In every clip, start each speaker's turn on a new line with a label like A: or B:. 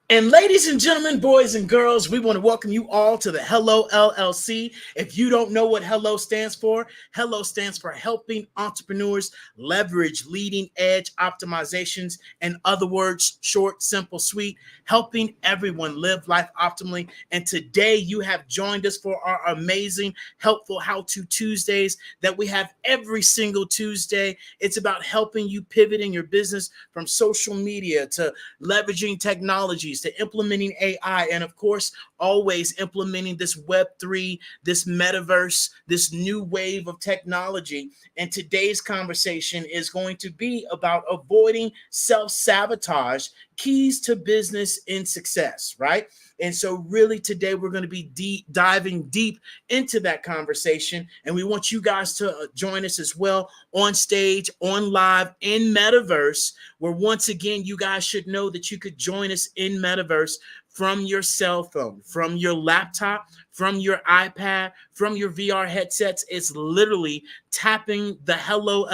A: And ladies and gentlemen, boys and girls, we want to welcome you all to the Hello LLC. If you don't know what Hello stands for helping entrepreneurs leverage leading edge optimizations. In other words, short, simple, sweet, helping everyone live life optimally. And today you have joined us for our amazing, helpful How To Tuesdays that we have every single Tuesday. It's about helping you pivot in your business from social media to leveraging technologies to implementing AI, and of course, always implementing this Web3, this metaverse, this new wave of technology. And today's conversation is going to be about avoiding self sabotage, keys to business and success, right? And so, really, today we're going to be diving deep into that conversation. And we want you guys to join us as well on stage, on live, in Metaverse, where once again, you guys should know that you could join us in Metaverse from your cell phone, from your laptop, from your iPad, from your VR headsets. It's literally tapping the hellollc.io.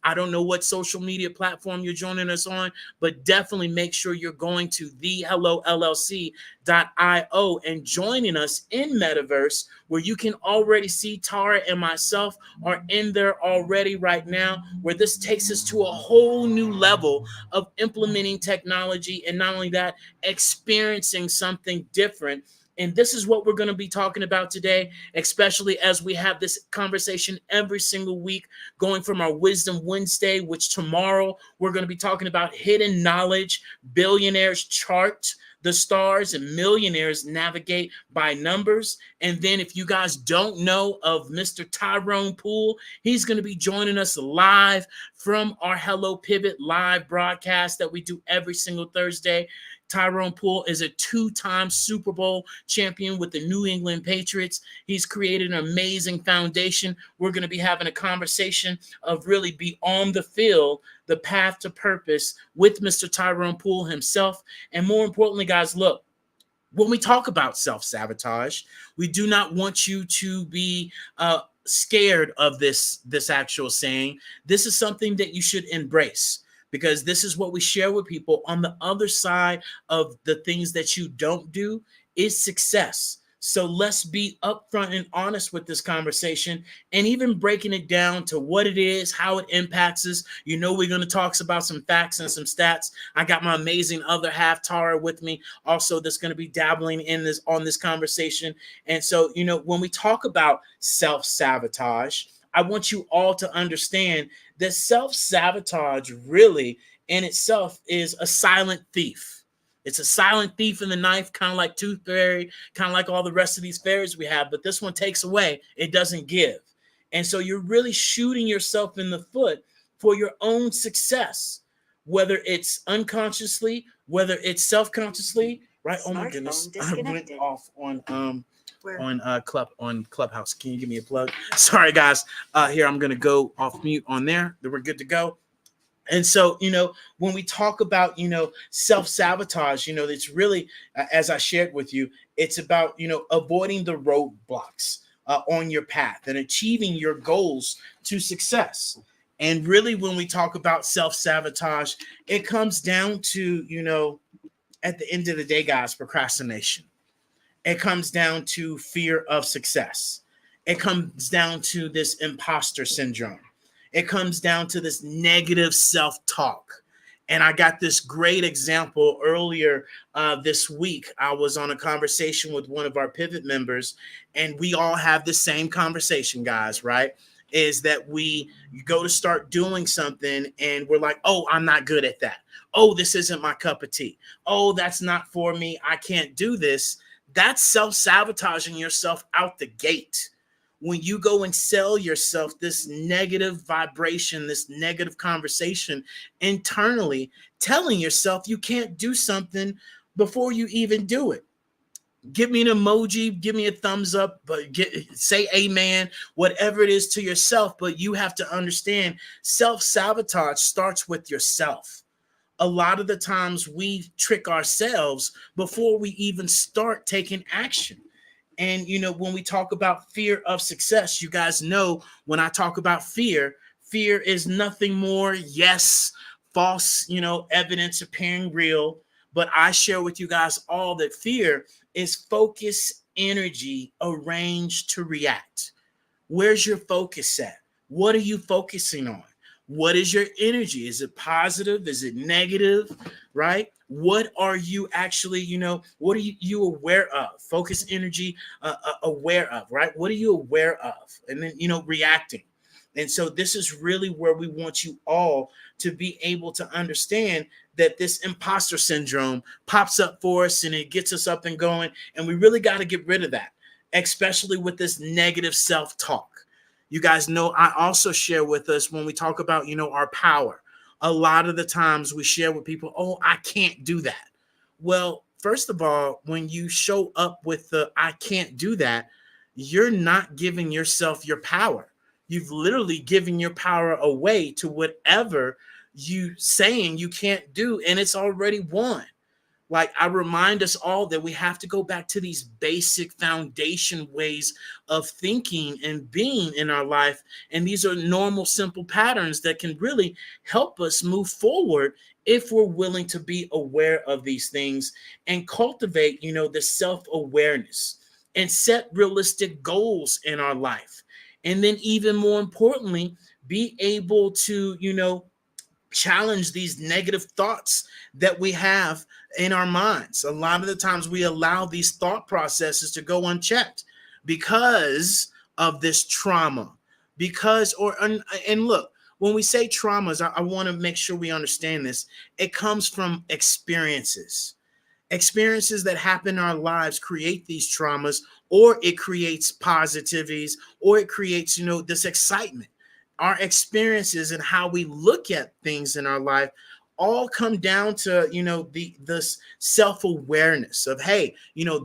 A: I don't know what social media platform you're joining us on, but definitely make sure you're going to the hellollc.io and joining us in Metaverse, where you can already see Tara and myself are in there already right now, where this takes us to a whole new level of implementing technology, and not only that, experiencing something different. And this is what we're going to be talking about today, especially as we have this conversation every single week, going from our Wisdom Wednesday, which tomorrow we're going to be talking about hidden knowledge. Billionaires chart the stars and millionaires navigate by numbers. And then, if you guys don't know of Mr. Tyrone Poole, he's going to be joining us live from our Hello Pivot live broadcast that we do every single Thursday. Tyrone Poole is a two-time Super Bowl champion with the New England Patriots. He's created an amazing foundation. We're going to be having a conversation of really beyond the field, the path to purpose with Mr. Tyrone Poole himself. And more importantly, guys, look, when we talk about self-sabotage, we do not want you to be scared of this actual saying. This is something that you should embrace, because this is what we share with people. On the other side of the things that you don't do is success. So let's be upfront and honest with this conversation, and even breaking it down to what it is, how it impacts us. You know, we're going to talk about some facts and some stats. I got my amazing other half, Tara, with me also, that's going to be dabbling in this on this conversation. And so, you know, when we talk about self-sabotage, I want you all to understand that self-sabotage really in itself is a silent thief. It's a silent thief in the knife, kind of like Tooth Fairy, kind of like all the rest of these fairies we have. But this one takes away, it doesn't give. And so you're really shooting yourself in the foot for your own success, whether it's unconsciously, whether it's self-consciously, right? Oh my goodness, I went off on Clubhouse. Can you give me a plug? Sorry, guys. Here, I'm gonna go off mute on there. Then we're good to go. And so, you know, when we talk about, you know, self-sabotage, you know, it's really, as I shared with you, it's about, you know, avoiding the roadblocks on your path and achieving your goals to success. And really, when we talk about self-sabotage, it comes down to, you know, at the end of the day, guys, procrastination. It comes down to fear of success. It comes down to this imposter syndrome. It comes down to this negative self-talk. And I got this great example earlier this week. I was on a conversation with one of our pivot members, and we all have the same conversation, guys, right? Is that we go to start doing something and we're like, oh, I'm not good at that. Oh, this isn't my cup of tea. Oh, that's not for me. I can't do this. That's self-sabotaging yourself out the gate. When you go and sell yourself this negative vibration, this negative conversation internally, telling yourself you can't do something before you even do it. Give me an emoji, give me a thumbs up, but say amen, whatever it is to yourself. But you have to understand, self-sabotage starts with yourself. A lot of the times we trick ourselves before we even start taking action. And, you know, when we talk about fear of success, you guys know when I talk about fear, fear is nothing more, yes, false, you know, evidence appearing real, But I share with you guys all that fear is focus energy arranged to react. Where's your focus at? What are you focusing on? What is your energy? Is it positive? Is it negative? Right? What are you actually, what are you aware of? Focus energy, aware of, right? What are you aware of? And then, reacting. And so this is really where we want you all to be able to understand that this imposter syndrome pops up for us and it gets us up and going. And we really got to get rid of that, especially with this negative self-talk. You guys know I also share with us when we talk about, our power. A lot of the times we share with people, oh, I can't do that. Well, first of all, when you show up with the I can't do that, you're not giving yourself your power. You've literally given your power away to whatever you saying you can't do, and it's already won. Like, I remind us all that we have to go back to these basic foundation ways of thinking and being in our life. And these are normal, simple patterns that can really help us move forward if we're willing to be aware of these things and cultivate, the self-awareness and set realistic goals in our life. And then even more importantly, be able to, challenge these negative thoughts that we have in our minds. A lot of the times we allow these thought processes to go unchecked because of this trauma. And look, when we say traumas, I want to make sure we understand this. It comes from experiences that happen in our lives create these traumas, or it creates positivities, or it creates, this excitement. Our experiences and how we look at things in our life all come down to, this self-awareness of, hey,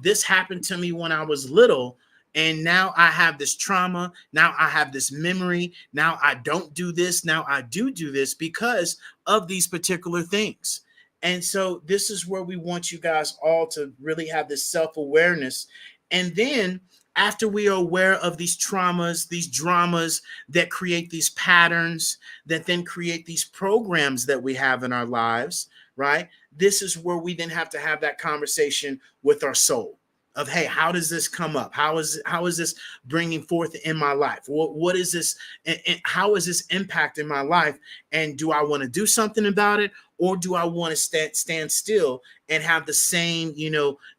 A: this happened to me when I was little, and now I have this trauma. Now I have this memory. Now I don't do this. Now I do this because of these particular things. And so this is where we want you guys all to really have this self-awareness. And then after we are aware of these traumas, these dramas that create these patterns, that then create these programs that we have in our lives, right? This is where we then have to have that conversation with our soul of, hey, how does this come up? How is this bringing forth in my life? What is this? And how is this impacting my life? And do I want to do something about it? Or do I want to stand still and have the same,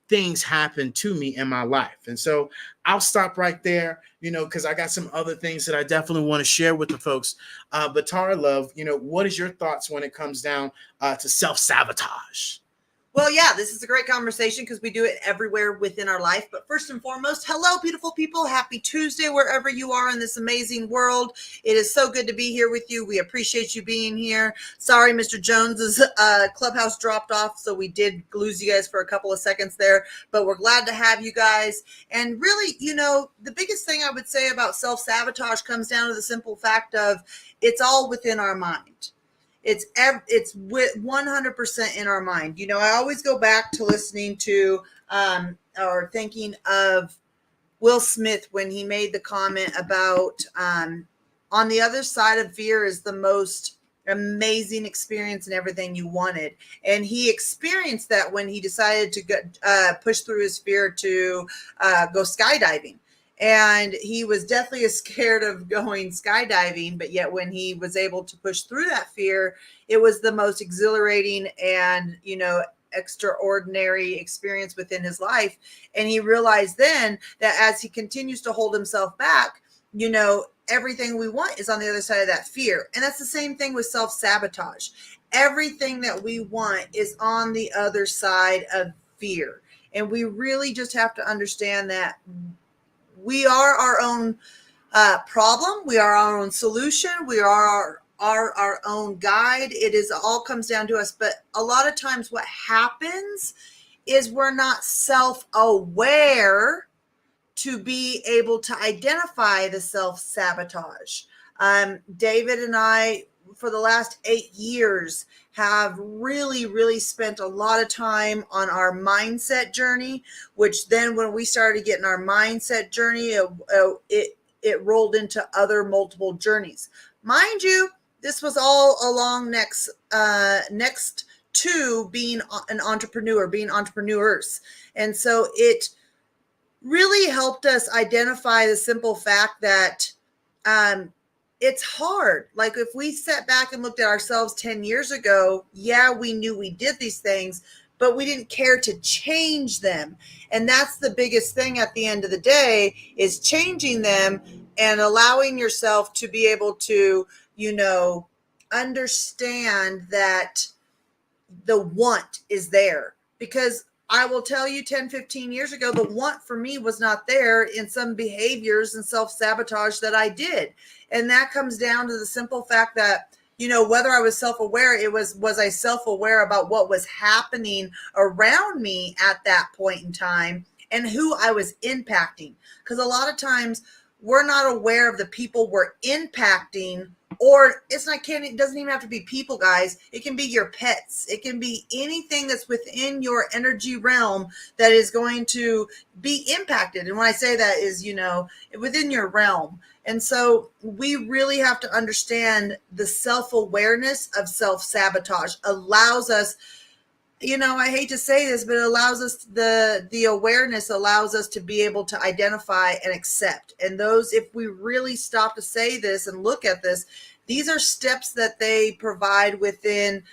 A: things happen to me in my life? And so I'll stop right there, because I got some other things that I definitely want to share with the folks. But Tara Love, what is your thoughts when it comes down to self-sabotage?
B: Well, yeah, this is a great conversation because we do it everywhere within our life. But first and foremost, hello, beautiful people. Happy Tuesday, wherever you are in this amazing world. It is so good to be here with you. We appreciate you being here. Sorry, Mr. Jones's clubhouse dropped off, so we did lose you guys for a couple of seconds there. But we're glad to have you guys. And really, the biggest thing I would say about self-sabotage comes down to the simple fact of it's all within our mind. It's 100% in our mind. I always go back to listening to or thinking of Will Smith when he made the comment about on the other side of fear is the most amazing experience and everything you wanted. And he experienced that when he decided to push through his fear to go skydiving. And he was deathly scared of going skydiving, but yet when he was able to push through that fear, it was the most exhilarating and, extraordinary experience within his life. And he realized then that as he continues to hold himself back, everything we want is on the other side of that fear. And that's the same thing with self-sabotage. Everything that we want is on the other side of fear. And we really just have to understand that we are our own problem. We are our own solution. We are our own guide. It is all comes down to us. But a lot of times what happens is we're not self-aware to be able to identify the self-sabotage. David and I, for the last 8 years, have really, really spent a lot of time on our mindset journey, which then when we started getting our mindset journey, it rolled into other multiple journeys. Mind you, this was all along next to being an entrepreneur, being entrepreneurs. And so it really helped us identify the simple fact that it's hard. Like if we sat back and looked at ourselves 10 years ago, yeah, we knew we did these things, but we didn't care to change them. And that's the biggest thing at the end of the day, is changing them and allowing yourself to be able to, understand that the want is there. Because I will tell you, 10, 15 years ago, the want for me was not there in some behaviors and self-sabotage that I did. And that comes down to the simple fact that, whether I was self-aware, was I self-aware about what was happening around me at that point in time and who I was impacting. Because a lot of times we're not aware of the people we're impacting. Or it doesn't even have to be people, guys. It can be your pets. It can be anything that's within your energy realm that is going to be impacted. And when I say that is, within your realm. And so we really have to understand the self-awareness of self-sabotage allows us, I hate to say this, but it allows us, the awareness allows us to be able to identify and accept. And those, if we really stop to say this and look at this, these are steps that they provide within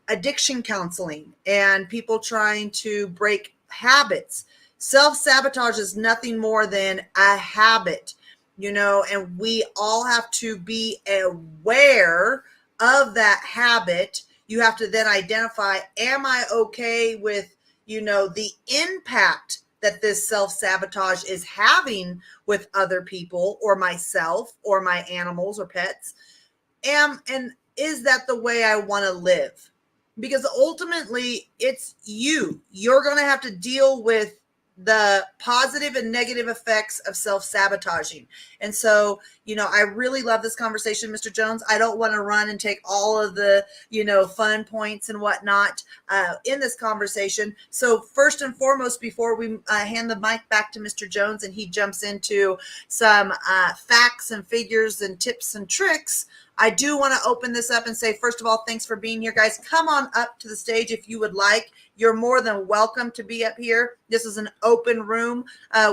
B: addiction counseling and people trying to break habits. Self-sabotage is nothing more than a habit, and we all have to be aware of that habit. You have to then identify, am I okay with, the impact that this self-sabotage is having with other people or myself or my animals or pets? And is that the way I want to live? Because ultimately it's you're going to have to deal with the positive and negative effects of self-sabotaging. And so, I really love this conversation, Mr. Jones. I don't want to run and take all of the, fun points and whatnot in this conversation. So first and foremost, before we hand the mic back to Mr. Jones and he jumps into some facts and figures and tips and tricks, I do want to open this up and say, first of all, thanks for being here, guys. Come on up to the stage if you would like. You're more than welcome to be up here. This is an open room.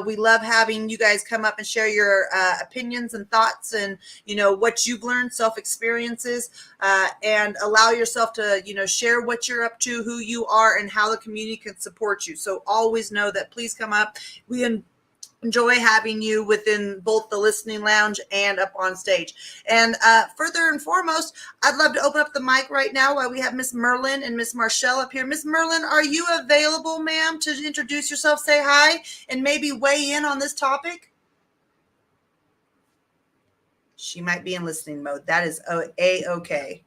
B: We love having you guys come up and share your opinions and thoughts and, what you've learned, self-experiences, and allow yourself to, share what you're up to, who you are, and how the community can support you. So always know that. Please come up. We enjoy having you within both the listening lounge and up on stage. And further and foremost, I'd love to open up the mic right now while we have Miss Merlin and Miss Marshall up here. Miss Merlin, are you available, ma'am, to introduce yourself, say hi, and maybe weigh in on this topic? She might be in listening mode. That is A-okay.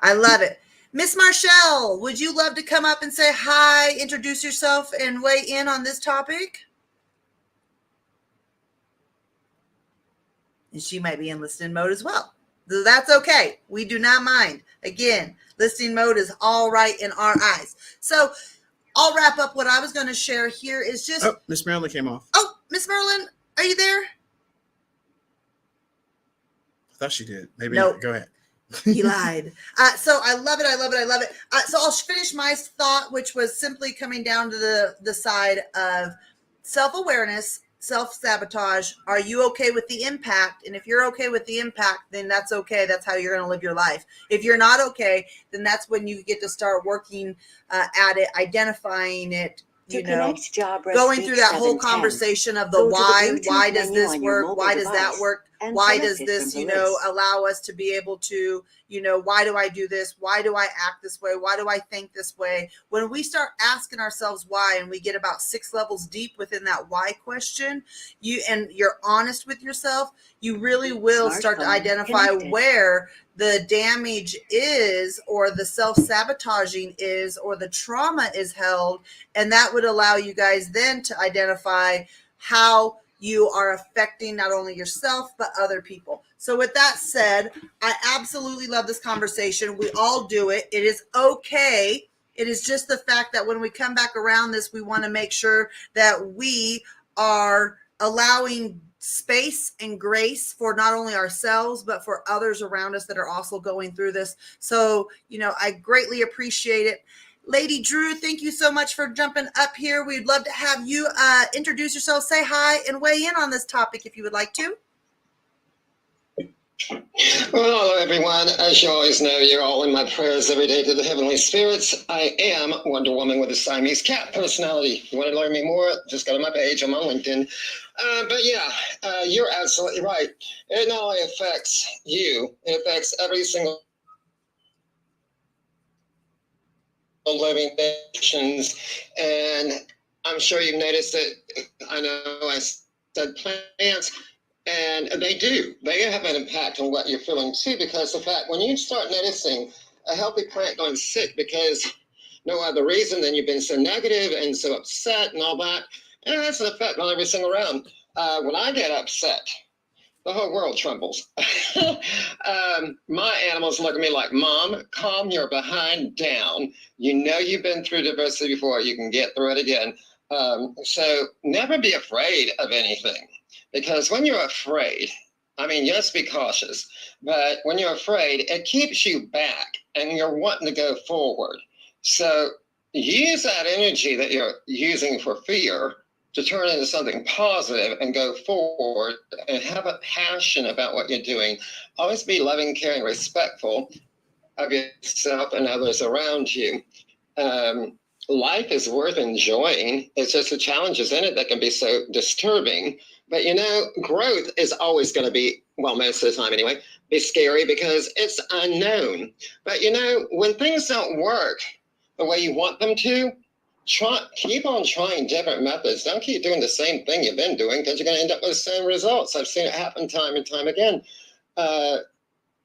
B: I love it. Miss Marshall, would you love to come up and say hi, introduce yourself, and weigh in on this topic? And she might be in listening mode as well. So that's okay. We do not mind. Again, listening mode is all right in our eyes. So I'll wrap up what I was going to share here is just...
A: Oh, Miss Marilyn came off.
B: Oh, Miss Merlin, are you there?
A: I thought she did. Maybe
B: nope.
A: Not. Go ahead.
B: He lied. So I love it. I love it. I love it. So I'll finish my thought, which was simply coming down to the side of self-awareness, self-sabotage. Are you okay with the impact? And if you're okay with the impact, then that's okay. That's how you're going to live your life. If you're not okay, then that's when you get to start working at it, identifying it, going through that whole conversation of the why does this work? Why does that work? Why does this, allow us to be able to, why do I do this? Why do I act this way? Why do I think this way? When we start asking ourselves why, and we get about 6 levels deep within that why question, you're honest with yourself, you really will start to identify where the damage is, or the self-sabotaging is, or the trauma is held. And that would allow you guys then to identify how you are affecting not only yourself, but other people. So with that said, I absolutely love this conversation. We all do it. It is okay. It is just the fact that when we come back around this, we want to make sure that we are allowing space and grace for not only ourselves, but for others around us that are also going through this. So, I greatly appreciate it. Lady Drew, thank you so much for jumping up here. We'd love to have you introduce yourself, say hi, and weigh in on this topic if you would like to.
C: Well, hello everyone. As you always know, you're all in my prayers every day to the heavenly spirits. I am Wonder Woman with a Siamese cat personality. If you want to learn me more, just go to my page. I'm on LinkedIn. You're absolutely right. It not only affects you, it affects every single living nations. And I'm sure you've noticed that. I know I said plants. And they do. They have an impact on what you're feeling too, because the fact when you start noticing a healthy plant going sick because no other reason than you've been so negative and so upset and all that, and that's an effect on every single round. When I get upset, the whole world trembles. My animals look at me like, Mom, calm your behind down. You know you've been through diversity before. You can get through it again. So never be afraid of anything. Because when you're afraid, yes, be cautious, but when you're afraid, it keeps you back and you're wanting to go forward. So use that energy that you're using for fear to turn into something positive and go forward and have a passion about what you're doing. Always be loving, caring, respectful of yourself and others around you. Life is worth enjoying. It's just the challenges in it that can be so disturbing. But growth is always going to be, well, most of the time anyway, be scary because it's unknown. But when things don't work the way you want them to, keep on trying different methods. Don't keep doing the same thing you've been doing because you're going to end up with the same results. I've seen it happen time and time again.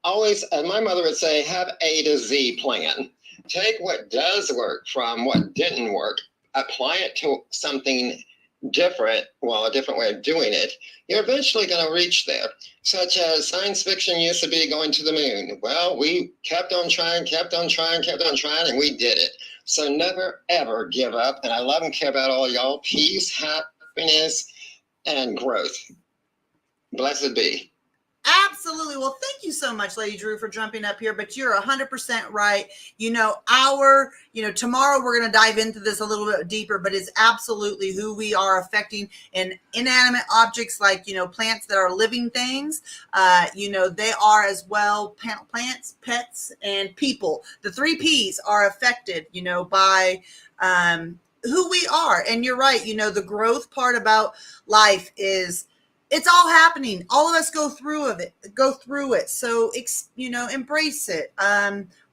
C: Always, my mother would say, have A to Z plan. Take what does work from what didn't work, apply it to something different, a different way of doing it. You're eventually going to reach there. Such as science fiction used to be going to the moon. Well, we kept on trying, and we did it. So never, ever give up. And I love and care about all y'all. Peace, happiness, and growth. Blessed be.
B: Absolutely. Well, thank you so much, Lady Drew, for jumping up here. But you're 100% right. Tomorrow we're going to dive into this a little bit deeper, but it's absolutely who we are affecting, and inanimate objects like, plants that are living things. They are as well, plants, pets, and people. The 3 Ps are affected, by who we are. And you're right. The growth part about life is, it's all happening. All of us go through it. So, embrace it.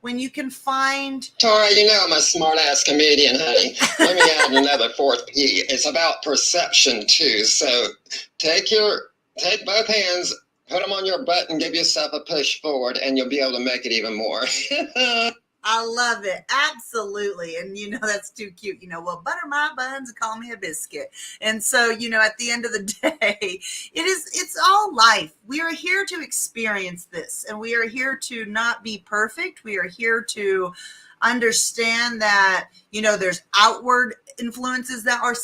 B: When you can find.
C: Tara, I'm a smart ass comedian, honey. Let me add another 4th P. It's about perception too. So take both hands, put them on your butt and give yourself a push forward and you'll be able to make it even more.
B: I love it. Absolutely. And, that's too cute. Well, butter my buns and call me a biscuit. And so, at the end of the day, it's all life. We are here to experience this, and we are here to not be perfect. We are here to understand that, there's outward influences that are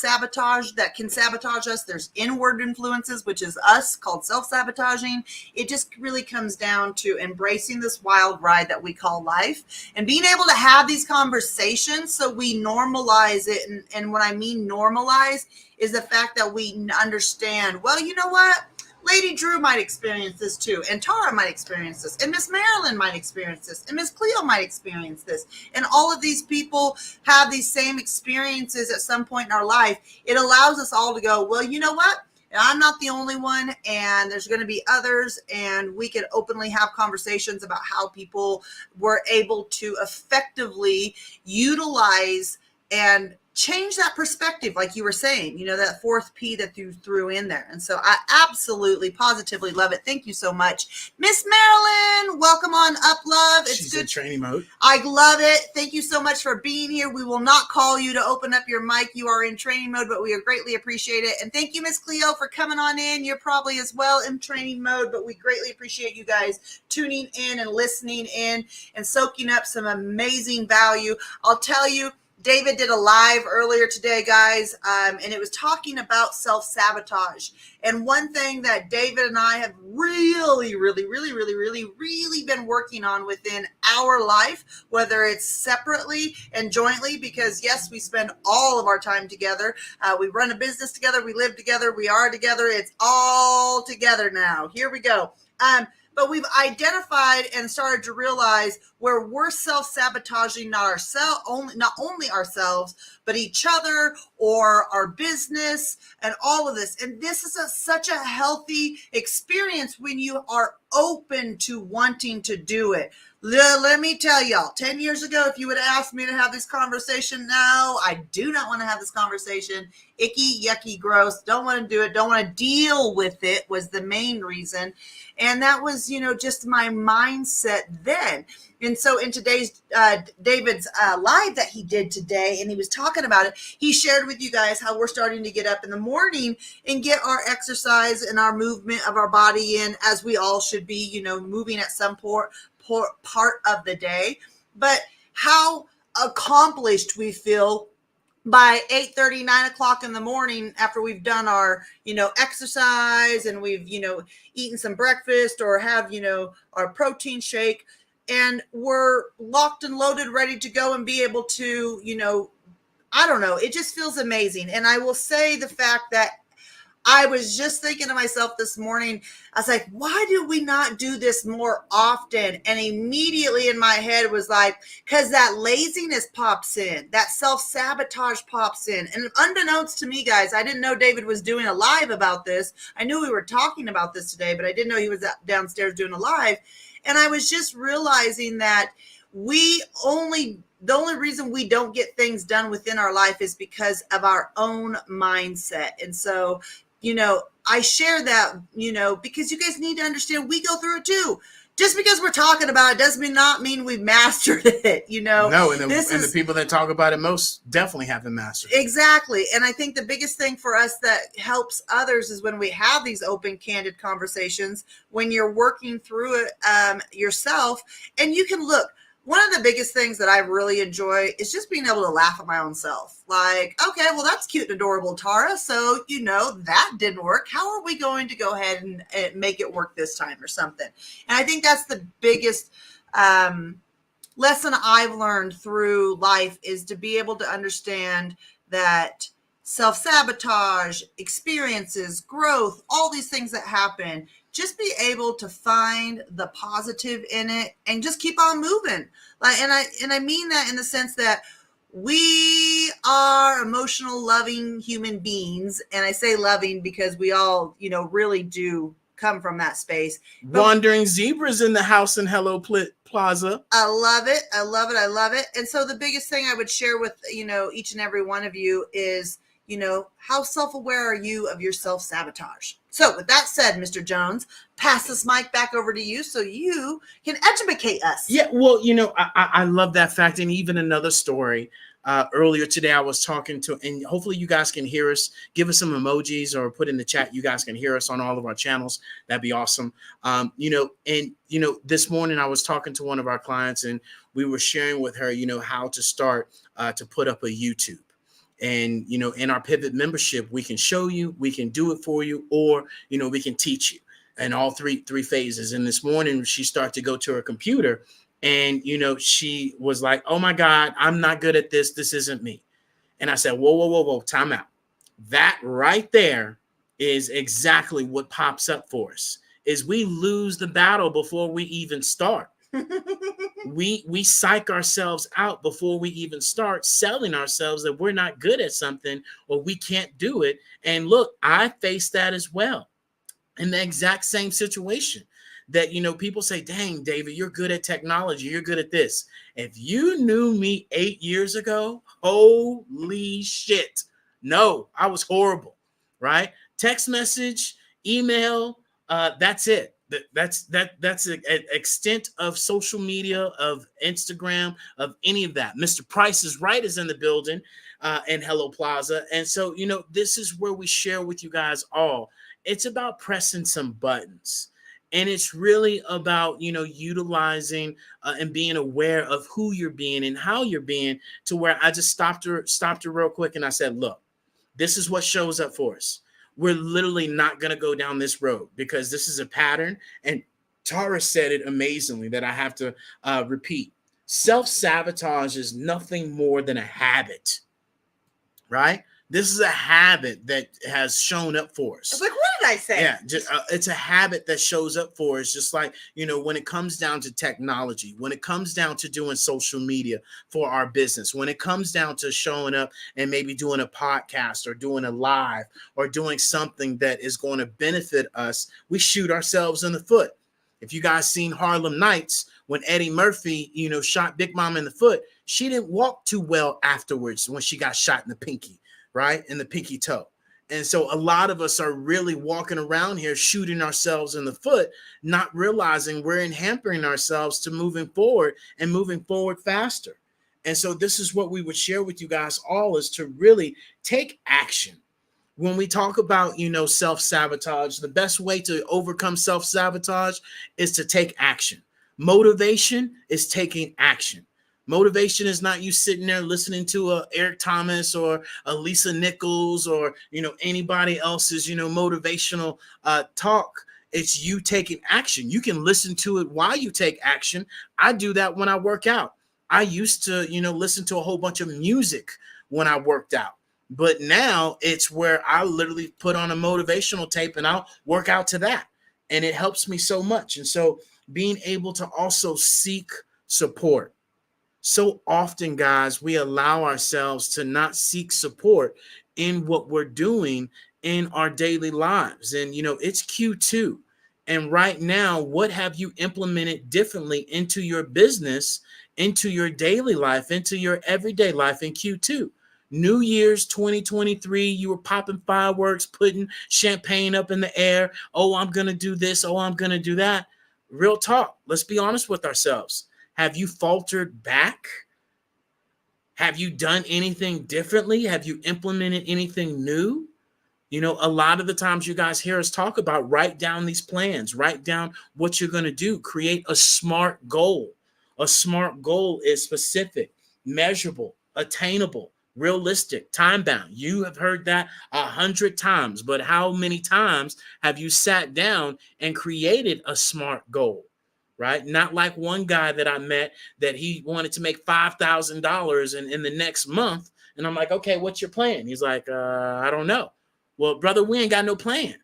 B: that can sabotage us. There's inward influences, which is us, called self-sabotaging. It just really comes down to embracing this wild ride that we call life and being able to have these conversations so we normalize it. And what I mean normalize is the fact that we understand, well, you know what? Lady Drew might experience this too, and Tara might experience this, and Miss Marilyn might experience this, and Miss Cleo might experience this, and all of these people have these same experiences at some point in our life. It allows us all to go, well, you know what? I'm not the only one, and there's going to be others, and we could openly have conversations about how people were able to effectively utilize and change that perspective, like you were saying, that 4th P that you threw in there. And so I absolutely, positively love it. Thank you so much. Miss Marilyn, welcome on up, love.
A: She's in training mode.
B: I love it. Thank you so much for being here. We will not call you to open up your mic. You are in training mode, but we greatly appreciate it. And thank you, Miss Cleo, for coming on in. You're probably as well in training mode, but we greatly appreciate you guys tuning in and listening in and soaking up some amazing value. I'll tell you, David did a live earlier today, guys, and it was talking about self-sabotage. And one thing that David and I have really been working on within our life, whether it's separately and jointly, because yes, we spend all of our time together. We run a business together, we live together, we are together. It's all together now. Here we go. But we've identified and started to realize where we're self-sabotaging not only ourselves, but each other or our business and all of this. And this is such a healthy experience when you are open to wanting to do it. Let me tell y'all, 10 years ago, if you would have asked me to have this conversation, no, I do not want to have this conversation. Icky, yucky, gross. Don't want to do it. Don't want to deal with it was the main reason. And that was, just my mindset then. And so in today's David's live that he did today, and he was talking about it, he shared with you guys how we're starting to get up in the morning and get our exercise and our movement of our body in, as we all should be, moving at some part of the day. But how accomplished we feel by 8:30, 9 o'clock in the morning after we've done our, exercise and we've, eaten some breakfast or have, our protein shake, and we're locked and loaded, ready to go and be able to, I don't know. It just feels amazing. And I will say the fact that I was just thinking to myself this morning, I was like, why do we not do this more often? And immediately in my head was like, because that laziness pops in, that self-sabotage pops in. And unbeknownst to me, guys, I didn't know David was doing a live about this. I knew we were talking about this today, but I didn't know he was downstairs doing a live. And I was just realizing that the only reason we don't get things done within our life is because of our own mindset. And so, I share that, because you guys need to understand we go through it too. Just because we're talking about it doesn't not mean we've mastered it,
A: No, and the people that talk about it most definitely haven't mastered it.
B: Exactly. And I think the biggest thing for us that helps others is when we have these open, candid conversations, when you're working through it yourself, and you can look. One of the biggest things that I really enjoy is just being able to laugh at my own self. Like, okay, well, that's cute and adorable, Tara. So, that didn't work. How are we going to go ahead and make it work this time or something? And I think that's the biggest lesson I've learned through life, is to be able to understand that self-sabotage, experiences, growth, all these things that happen, just be able to find the positive in it and just keep on moving. And I mean that in the sense that we are emotional, loving human beings. And I say loving because we all, really do come from that space.
A: Wandering zebras in the house in Hello Plaza.
B: I love it. I love it. I love it. And so the biggest thing I would share with, each and every one of you is, how self-aware are you of your self-sabotage? So with that said, Mr. Jones, pass this mic back over to you so you can educate us.
A: Yeah, well, I love that fact. And even another story. Earlier today, I was talking to, and hopefully you guys can hear us. Give us some emojis or put in the chat. You guys can hear us on all of our channels. That'd be awesome. This morning I was talking to one of our clients, and we were sharing with her, how to start to put up a YouTube. And, in our Pivot membership, we can show you, we can do it for you, or, we can teach you in all three phases. And this morning she started to go to her computer, and, she was like, oh my God, I'm not good at this. This isn't me. And I said, whoa, time out. That right there is exactly what pops up for us, is we lose the battle before we even start. we psych ourselves out before we even start selling ourselves that we're not good at something or we can't do it. And look, I faced that as well in the exact same situation. That, people say, dang, David, you're good at technology. You're good at this. If you knew me 8 years ago, holy shit. No, I was horrible, right? Text message, email, that's it. That's an extent of social media, of Instagram, of any of that. Mr. Price is Right is in the building and Hello Plaza. And so, this is where we share with you guys all. It's about pressing some buttons. And it's really about, utilizing and being aware of who you're being and how you're being, to where I just stopped her real quick, and I said, look, this is what shows up for us. We're literally not going to go down this road, because this is a pattern. And Tara said it amazingly, that I have to repeat. Self-sabotage is nothing more than a habit, right? This is a habit that has shown up for
B: It's
A: us.
B: like, what did I say?
A: Yeah, it's a habit that shows up for us. Just like, when it comes down to technology, when it comes down to doing social media for our business, when it comes down to showing up and maybe doing a podcast or doing a live or doing something that is going to benefit us, we shoot ourselves in the foot. If you guys seen Harlem Nights, when Eddie Murphy, shot Big Mom in the foot, she didn't walk too well afterwards when she got shot in the pinky, right? In the pinky toe. And so a lot of us are really walking around here shooting ourselves in the foot, not realizing we're hampering ourselves to moving forward and moving forward faster. And so this is what we would share with you guys all, is to really take action. When we talk about, self-sabotage, the best way to overcome self-sabotage is to take action. Motivation is taking action. Motivation is not you sitting there listening to a Eric Thomas or a Lisa Nichols or, anybody else's, motivational talk. It's you taking action. You can listen to it while you take action. I do that when I work out. I used to, listen to a whole bunch of music when I worked out. But now it's where I literally put on a motivational tape and I'll work out to that. And it helps me so much. And so being able to also seek support. So often, guys, we allow ourselves to not seek support in what we're doing in our daily lives. And, it's Q2. And right now, what have you implemented differently into your business, into your daily life, into your everyday life in Q2? New Year's 2023, you were popping fireworks, putting champagne up in the air. Oh, I'm going to do this. Oh, I'm going to do that. Real talk. Let's be honest with ourselves. Have you faltered back? Have you done anything differently? Have you implemented anything new? A lot of the times you guys hear us talk about, write down these plans, write down what you're going to do, create a SMART goal. A SMART goal is specific, measurable, attainable, realistic, time bound. You have heard that 100 times, but how many times have you sat down and created a SMART goal? Right? Not like one guy that I met that he wanted to make $5,000 in the next month. And I'm like, okay, what's your plan? He's like, I don't know. Well, brother, we ain't got no plan.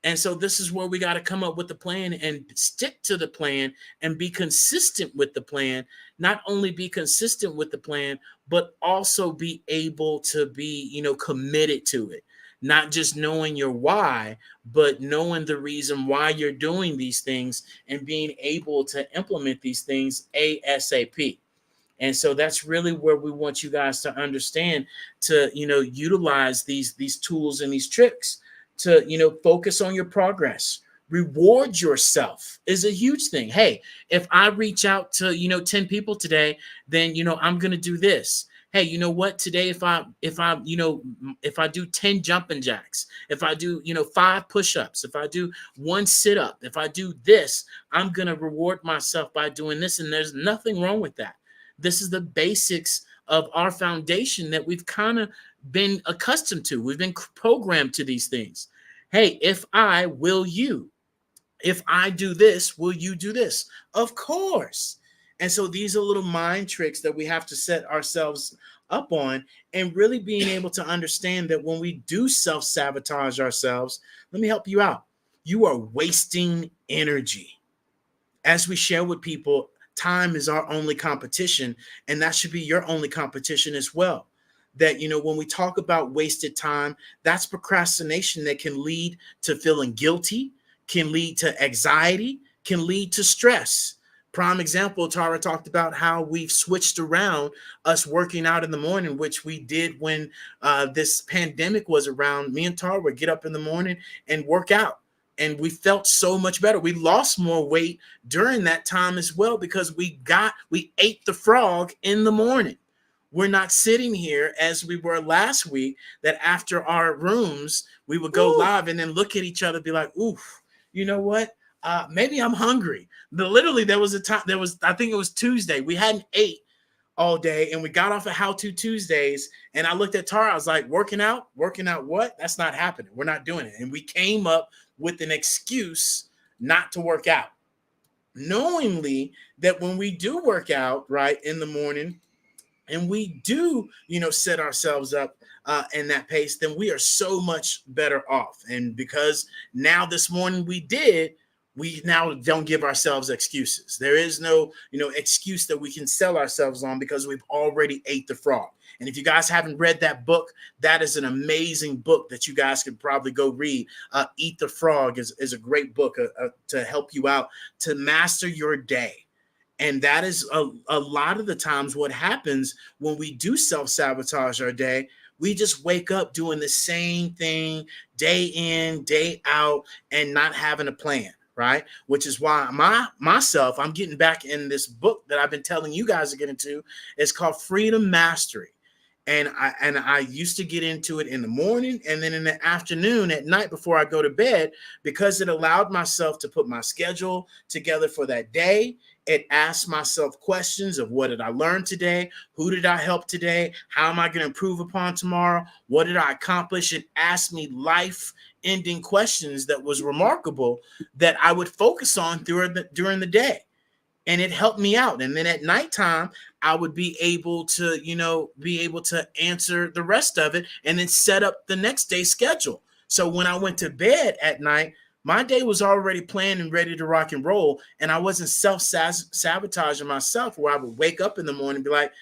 A: And so this is where we got to come up with the plan and stick to the plan and be consistent with the plan. Not only be consistent with the plan, but also be able to be, committed to it. Not just knowing your why, but knowing the reason why you're doing these things and being able to implement these things ASAP. And so that's really where we want you guys to understand, to, utilize these tools and these tricks to, focus on your progress. Reward yourself is a huge thing. Hey, if I reach out to, 10 people today, then, I'm going to do this. Hey, you know what? Today, if I do 10 jumping jacks, if I do, 5 push-ups, if I do 1 sit-up, if I do this, I'm going to reward myself by doing this. And there's nothing wrong with that. This is the basics of our foundation that we've kind of been accustomed to. We've been programmed to these things. Hey, if I, will you? If I do this, will you do this? Of course. And so these are little mind tricks that we have to set ourselves up on, and really being able to understand that when we do self-sabotage ourselves, let me help you out. You are wasting energy. As we share with people, time is our only competition, and that should be your only competition as well. That, when we talk about wasted time, that's procrastination that can lead to feeling guilty, can lead to anxiety, can lead to stress. Prime example, Tara talked about how we've switched around us working out in the morning, which we did when this pandemic was around. Me and Tara would get up in the morning and work out. And we felt so much better. We lost more weight during that time as well, because we ate the frog in the morning. We're not sitting here as we were last week, that after our rooms, we would go live and then look at each other and be like, oof, you know what? Maybe I'm hungry. Literally, there was a time. I think it was Tuesday. We hadn't ate all day, and we got off of How To Tuesdays. And I looked at Tara. I was like, "Working out? Working out? What? That's not happening. We're not doing it." And we came up with an excuse not to work out, knowingly that when we do work out right in the morning, and we do, set ourselves up in that pace, then we are so much better off. And because now this morning we now don't give ourselves excuses. There is no, excuse that we can sell ourselves on because we've already ate the frog. And if you guys haven't read that book, that is an amazing book that you guys could probably go read. Eat the Frog is a great book to help you out to master your day. And that is a lot of the times what happens when we do self-sabotage our day. We just wake up doing the same thing day in, day out, and not having a plan, right? Which is why I'm getting back in this book that I've been telling you guys to get into. It's called Freedom Mastery. And I used to get into it in the morning and then in the afternoon at night before I go to bed, because it allowed myself to put my schedule together for that day. It asked myself questions of what did I learn today? Who did I help today? How am I going to improve upon tomorrow? What did I accomplish? It asked me life ending questions that was remarkable that I would focus on during the day. And it helped me out. And then at nighttime, I would be able to answer the rest of it and then set up the next day's schedule. So when I went to bed at night, my day was already planned and ready to rock and roll. And I wasn't self-sabotaging myself, where I would wake up in the morning and be like,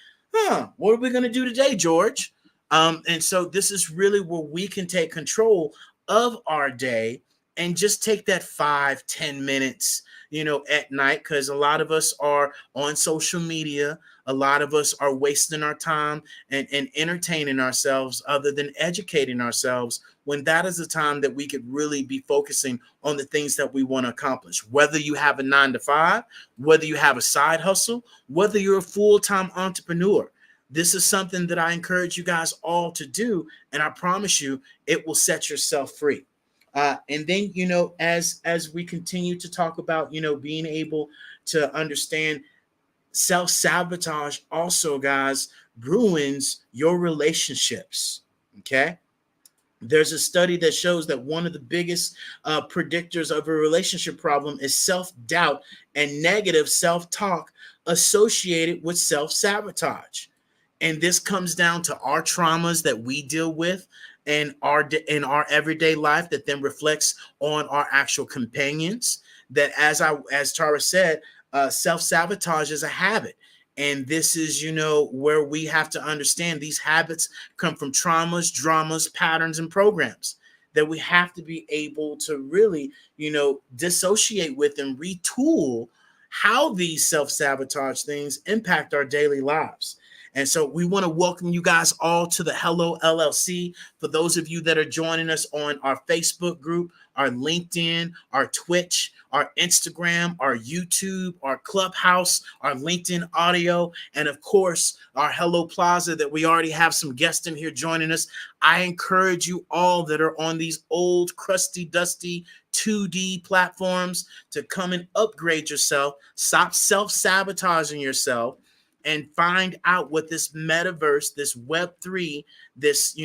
A: what are we going to do today, George? And so this is really where we can take control of our day and just take that 5-10 minutes, at night, because a lot of us are on social media. A lot of us are wasting our time and entertaining ourselves other than educating ourselves, when that is the time that we could really be focusing on the things that we want to accomplish. Whether you have a 9 to 5, whether you have a side hustle, whether you're a full-time entrepreneur, this is something that I encourage you guys all to do. And I promise you, it will set yourself free. And then, as we continue to talk about, being able to understand self-sabotage also, guys, ruins your relationships. Okay. There's a study that shows that one of the biggest predictors of a relationship problem is self-doubt and negative self-talk associated with self-sabotage. And this comes down to our traumas that we deal with in our everyday life, that then reflects on our actual companions. That, as Tara said, self-sabotage is a habit. And this is, where we have to understand these habits come from traumas, dramas, patterns, and programs that we have to be able to really, dissociate with and retool how these self-sabotage things impact our daily lives. And so we want to welcome you guys all to the Hello LLC. For those of you that are joining us on our Facebook group, our LinkedIn, our Twitch, our Instagram, our YouTube, our Clubhouse, our LinkedIn audio, and of course, our Hello Plaza that we already have some guests in here joining us. I encourage you all that are on these old, crusty, dusty 2D platforms to come and upgrade yourself. Stop self-sabotaging yourself and find out what this metaverse, this Web3, this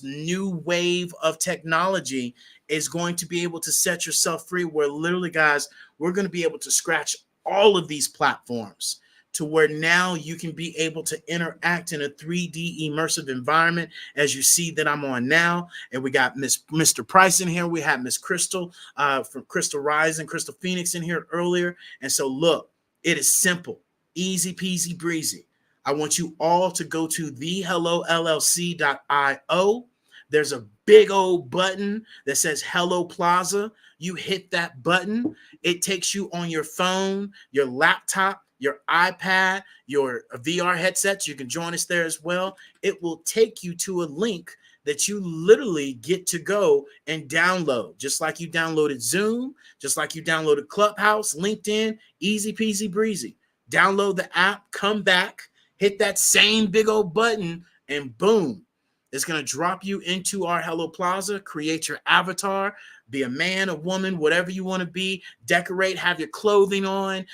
A: new wave of technology is going to be able to set yourself free, where literally, guys, we're going to be able to scratch all of these platforms to where now you can be able to interact in a 3D immersive environment, as you see that I'm on now. And we got Mr. Price in here. We had Miss Crystal from Crystal Rise and Crystal Phoenix in here earlier. And so look, it is simple. Easy peasy breezy. I want you all to go to thehellollc.io. There's a big old button that says Hello Plaza. You hit that button. It takes you on your phone, your laptop, your iPad, your VR headsets. You can join us there as well. It will take you to a link that you literally get to go and download, just like you downloaded Zoom, just like you downloaded Clubhouse, LinkedIn, easy peasy breezy. Download the app, come back, hit that same big old button, and boom, It's going to drop you into our Hello Plaza, create your avatar, be a man, a woman, whatever you want to be, decorate, have your clothing on,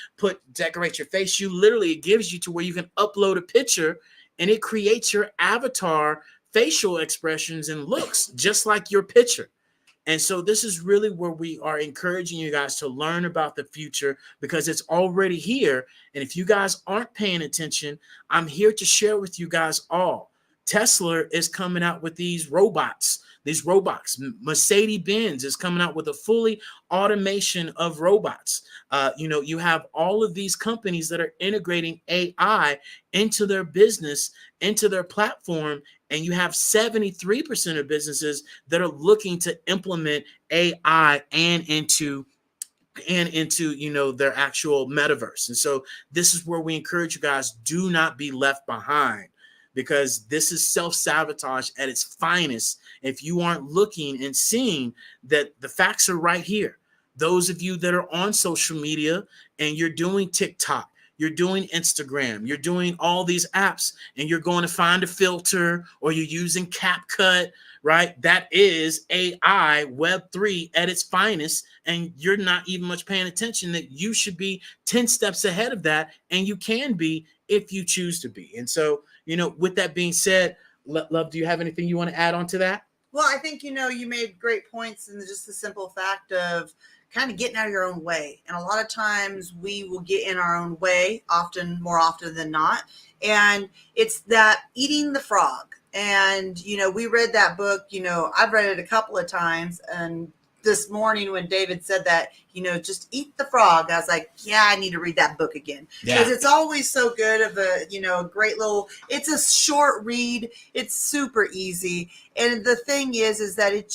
A: decorate your face. Literally, it gives you to where you can upload a picture and it creates your avatar facial expressions and looks just like your picture. And so this is really where we are encouraging you guys to learn about the future because it's already here. And if you guys aren't paying attention, I'm here to share with you guys all. Tesla is coming out with these robots. These robots, Mercedes-Benz is coming out with a fully automation of robots. You have all of these companies that are integrating AI into their business, into their platform, and you have 73% of businesses that are looking to implement AI and into their actual metaverse. And so this is where we encourage you guys, do not be left behind, because this is self-sabotage at its finest if you aren't looking and seeing that the facts are right here. Those of you that are on social media and you're doing TikTok, you're doing Instagram, you're doing all these apps, and you're going to find a filter or you're using CapCut, right? That is AI Web3 at its finest, and you're not even much paying attention that you should be 10 steps ahead of that, and you can be if you choose to be. And so, with that being said, Love, do you have anything you want to add on to that?
B: Well, I think, you made great points in just the simple fact of kind of getting out of your own way. And a lot of times we will get in our own way, more often than not. And it's that eating the frog. And, we read that book, I've read it a couple of times. And this morning when David said that, just eat the frog, I was like, yeah, I need to read that book again. Because it's always so good of a great it's a short read. It's super easy. And the thing is that it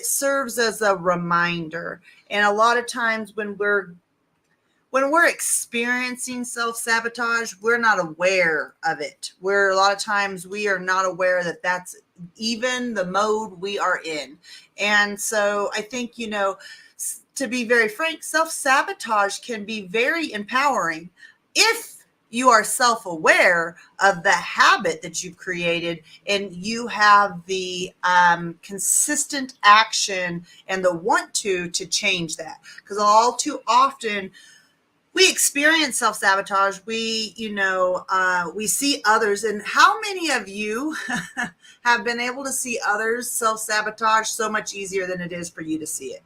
B: serves as a reminder. And a lot of times when we're experiencing self-sabotage, we're not aware of it. A lot of times we are not aware that that's even the mode we are in. And so I think, to be very frank, self-sabotage can be very empowering if you are self-aware of the habit that you've created and you have the consistent action and the want to change that. Because all too often we experience self-sabotage. We see others. And how many of you have been able to see others self-sabotage so much easier than it is for you to see it?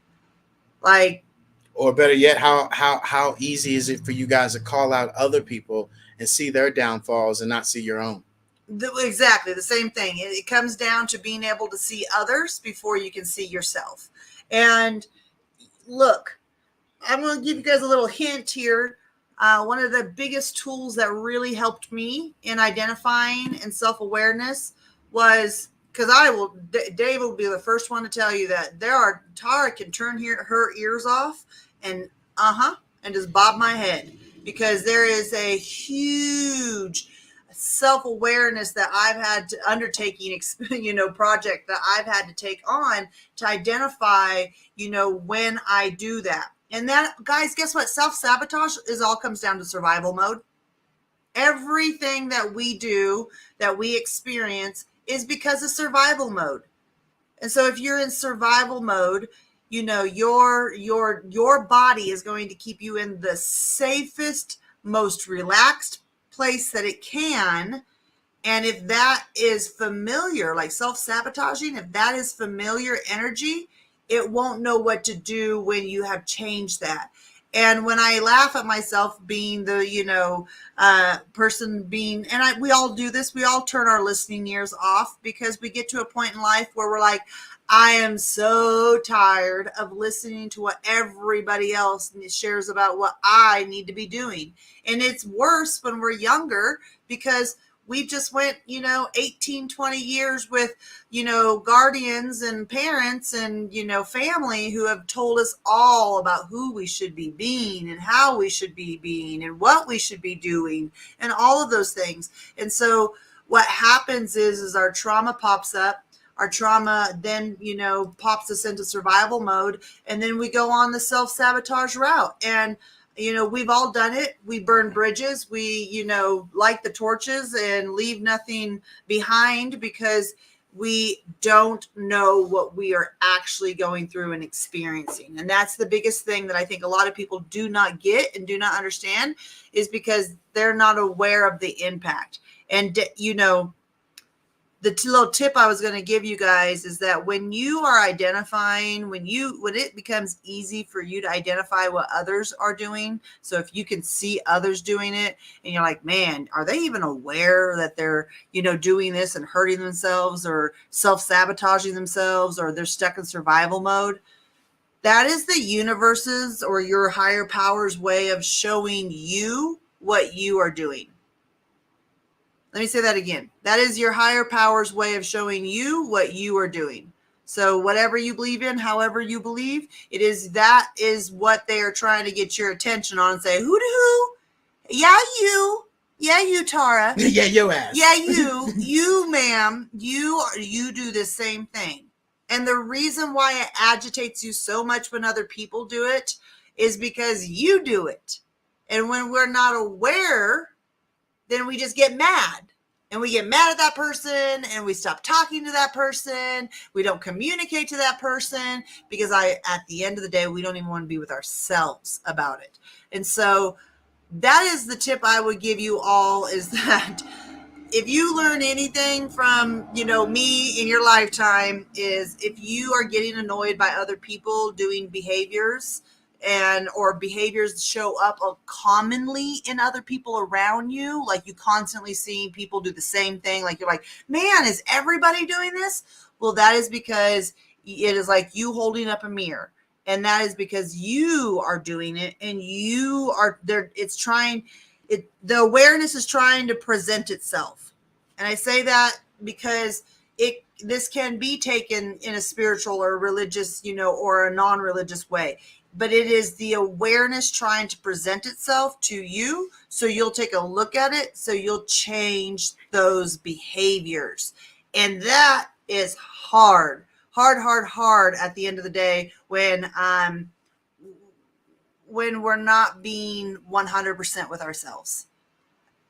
A: Or better yet, how easy is it for you guys to call out other people and see their downfalls and not see your own?
B: Exactly the same thing. It comes down to being able to see others before you can see yourself. And look, I'm going to give you guys a little hint here. One of the biggest tools that really helped me in identifying and self-awareness was, because Dave will be the first one to tell you that Tara can turn her ears off and just bob my head, because there is a huge self-awareness that I've had to undertaking, project that I've had to take on to identify, when I do that. And that, guys, guess what? Self-sabotage all comes down to survival mode. Everything that we do, that we experience, is because of survival mode. And so if you're in survival mode, your body is going to keep you in the safest, most relaxed place that it can. And if that is familiar, like self-sabotaging, if that is familiar energy, it won't know what to do when you have changed that. And when I laugh at myself being the, person being, and we all do this, we all turn our listening ears off, because we get to a point in life where we're like, I am so tired of listening to what everybody else shares about what I need to be doing. And it's worse when we're younger, because we just went, 18, 20 years with, guardians and parents and, family who have told us all about who we should be being and how we should be being and what we should be doing and all of those things. And so what happens is our trauma pops up. Our trauma then, pops us into survival mode. And then we go on the self-sabotage route. And we've all done it. We burn bridges. We, light the torches and leave nothing behind, because we don't know what we are actually going through and experiencing. And that's the biggest thing that I think a lot of people do not get and do not understand, is because they're not aware of the impact. And, you know, the little tip I was going to give you guys is that when you are identifying, when it becomes easy for you to identify what others are doing. So if you can see others doing it and you're like, man, are they even aware that they're, you know, doing this and hurting themselves or self-sabotaging themselves, or they're stuck in survival mode? That is the universe's or your higher power's way of showing you what you are doing. Let me say that again. That is your higher power's way of showing you what you are doing. So whatever you believe in, however you believe, that is what they are trying to get your attention on and say, who? Yeah, you. Yeah, you, Tara.
A: Yeah, your ass.
B: Yeah, you. You, ma'am. You do the same thing. And the reason why it agitates you so much when other people do it is because you do it. And when we're not aware, then we just get mad. And we get mad at that person and we stop talking to that person. We don't communicate to that person because at the end of the day, we don't even want to be with ourselves about it. And so that is the tip I would give you all, is that if you learn anything from, you know, me in your lifetime, is if you are getting annoyed by other people doing behaviors, or behaviors show up commonly in other people around you, like you constantly seeing people do the same thing, like you're like, man, is everybody doing this? Well, that is because it is like you holding up a mirror, and that is because you are doing it, and you are there. The awareness is trying to present itself. And I say that because this can be taken in a spiritual or religious, you know, or a non-religious way. But it is the awareness trying to present itself to you. So you'll take a look at it. So you'll change those behaviors. And that is hard at the end of the day, when we're not being 100% with ourselves.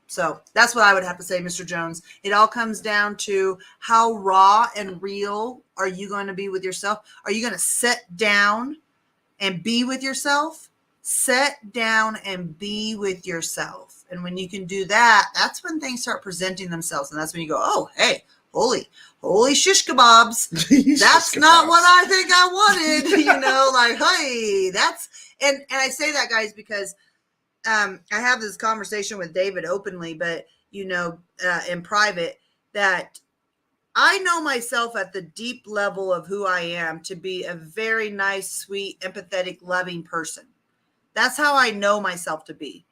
B: So that's what I would have to say, Mr. Jones. It all comes down to how raw and real are you going to be with yourself? Are you going to sit down and be with yourself? Sit down and be with yourself. And when you can do that, that's when things start presenting themselves. And that's when you go, oh, hey, holy shish kebabs. That's not what I think I wanted. You know, like, hey, and I say that, guys, because I have this conversation with David openly, but, you know, in private, that I know myself at the deep level of who I am to be a very nice, sweet, empathetic, loving person. That's how I know myself to be.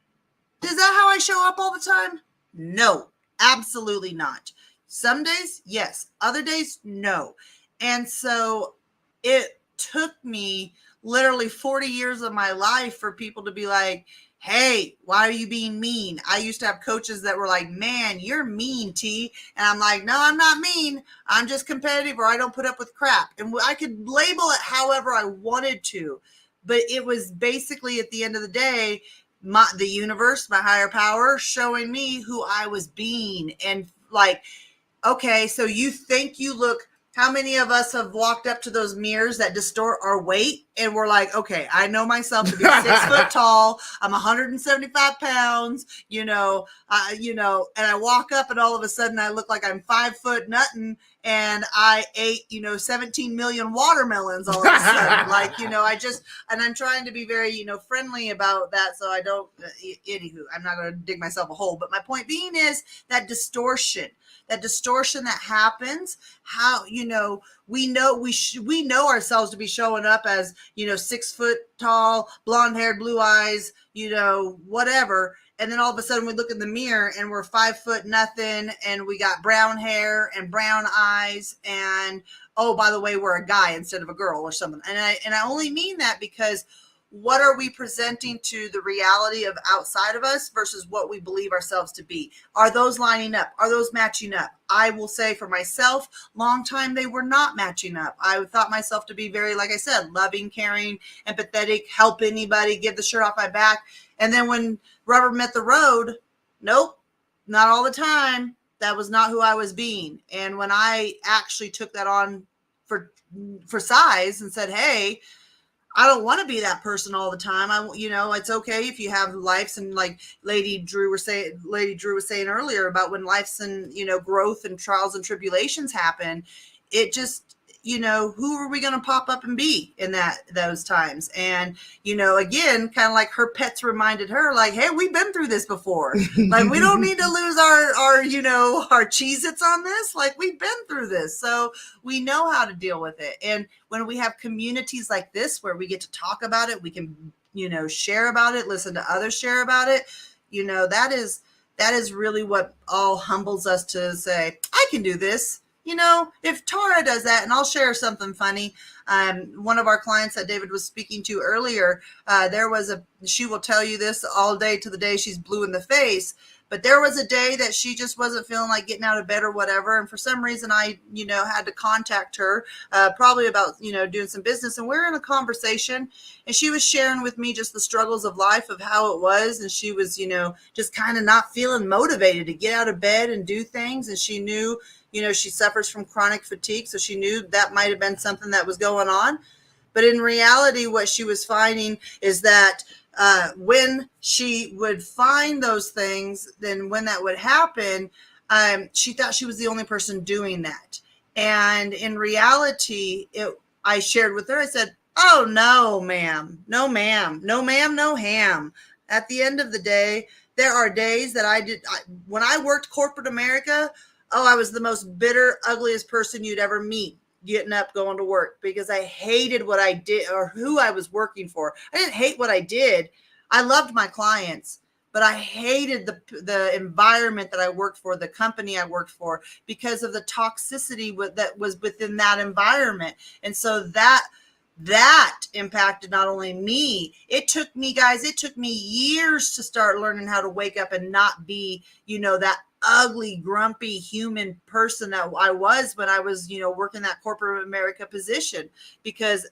B: Is that how I show up all the time? No, absolutely not. Some days, yes. Other days, no. And so it took me literally 40 years of my life for people to be like, hey, why are you being mean? I used to have coaches that were like, man, you're mean, T. And I'm like, no, I'm not mean. I'm just competitive, or I don't put up with crap. And I could label it however I wanted to. But it was basically, at the end of the day, the universe, my higher power, showing me who I was being. And like, okay, so you think you look, how many of us have walked up to those mirrors that distort our weight and we're like, okay, I know myself to be 6 foot tall. I'm 175 pounds, and I walk up and all of a sudden I look like I'm 5 foot nothing and I ate, 17 million watermelons all of a sudden. Like, and I'm trying to be very, friendly about that. So I don't, anywho, I'm not going to dig myself a hole. But my point being is that distortion that happens, how, we know ourselves to be showing up as, 6 foot tall, blonde haired, blue eyes, whatever. And then all of a sudden we look in the mirror and we're 5 foot nothing and we got brown hair and brown eyes. And, oh, by the way, we're a guy instead of a girl or something. And I only mean that because what are we presenting to the reality of outside of us versus what we believe ourselves to be? Are those lining up? Are those matching up? I will say for myself, long time they were not matching up. I thought myself to be very, like I said, loving, caring, empathetic, help anybody, give the shirt off my back. And then when rubber met the road, nope, not all the time. that was not who I was being. And when I actually took that on for size and said, hey, I don't want to be that person all the time. It's okay if you have lives, and like Lady Drew was saying earlier about when life's and, growth and trials and tribulations happen, it just, who are we going to pop up and be in those times? And, again, kind of like her pets reminded her, like, hey, we've been through this before. Like, we don't need to lose our Cheez-Its on this. Like, we've been through this. So we know how to deal with it. And when we have communities like this where we get to talk about it, we can, share about it, listen to others share about it, that is really what all humbles us to say, I can do this. If Tara does that, and I'll share something funny. One of our clients that David was speaking to earlier, she will tell you this all day to the day she's blue in the face, but there was a day that she just wasn't feeling like getting out of bed or whatever. And for some reason I, had to contact her, probably about, doing some business. And we're in a conversation, and she was sharing with me just the struggles of life, of how it was. And she was, just kind of not feeling motivated to get out of bed and do things. And she knew, she suffers from chronic fatigue. So she knew that might have been something that was going on. But in reality, what she was finding is that when she would find those things, then when that would happen, she thought she was the only person doing that. And in reality, I shared with her, I said, oh, no, ma'am, no, ma'am, no, ma'am, no ham. At the end of the day, there are days that when I worked corporate America, I was the most bitter, ugliest person you'd ever meet, getting up, going to work, because I hated what I did or who I was working for. I didn't hate what I did. I loved my clients, but I hated the environment that I worked for, the company I worked for, because of the toxicity that was within that environment. And so that impacted not only me, it took me years to start learning how to wake up and not be, that ugly, grumpy human person that I was when I was, working that corporate America position. Because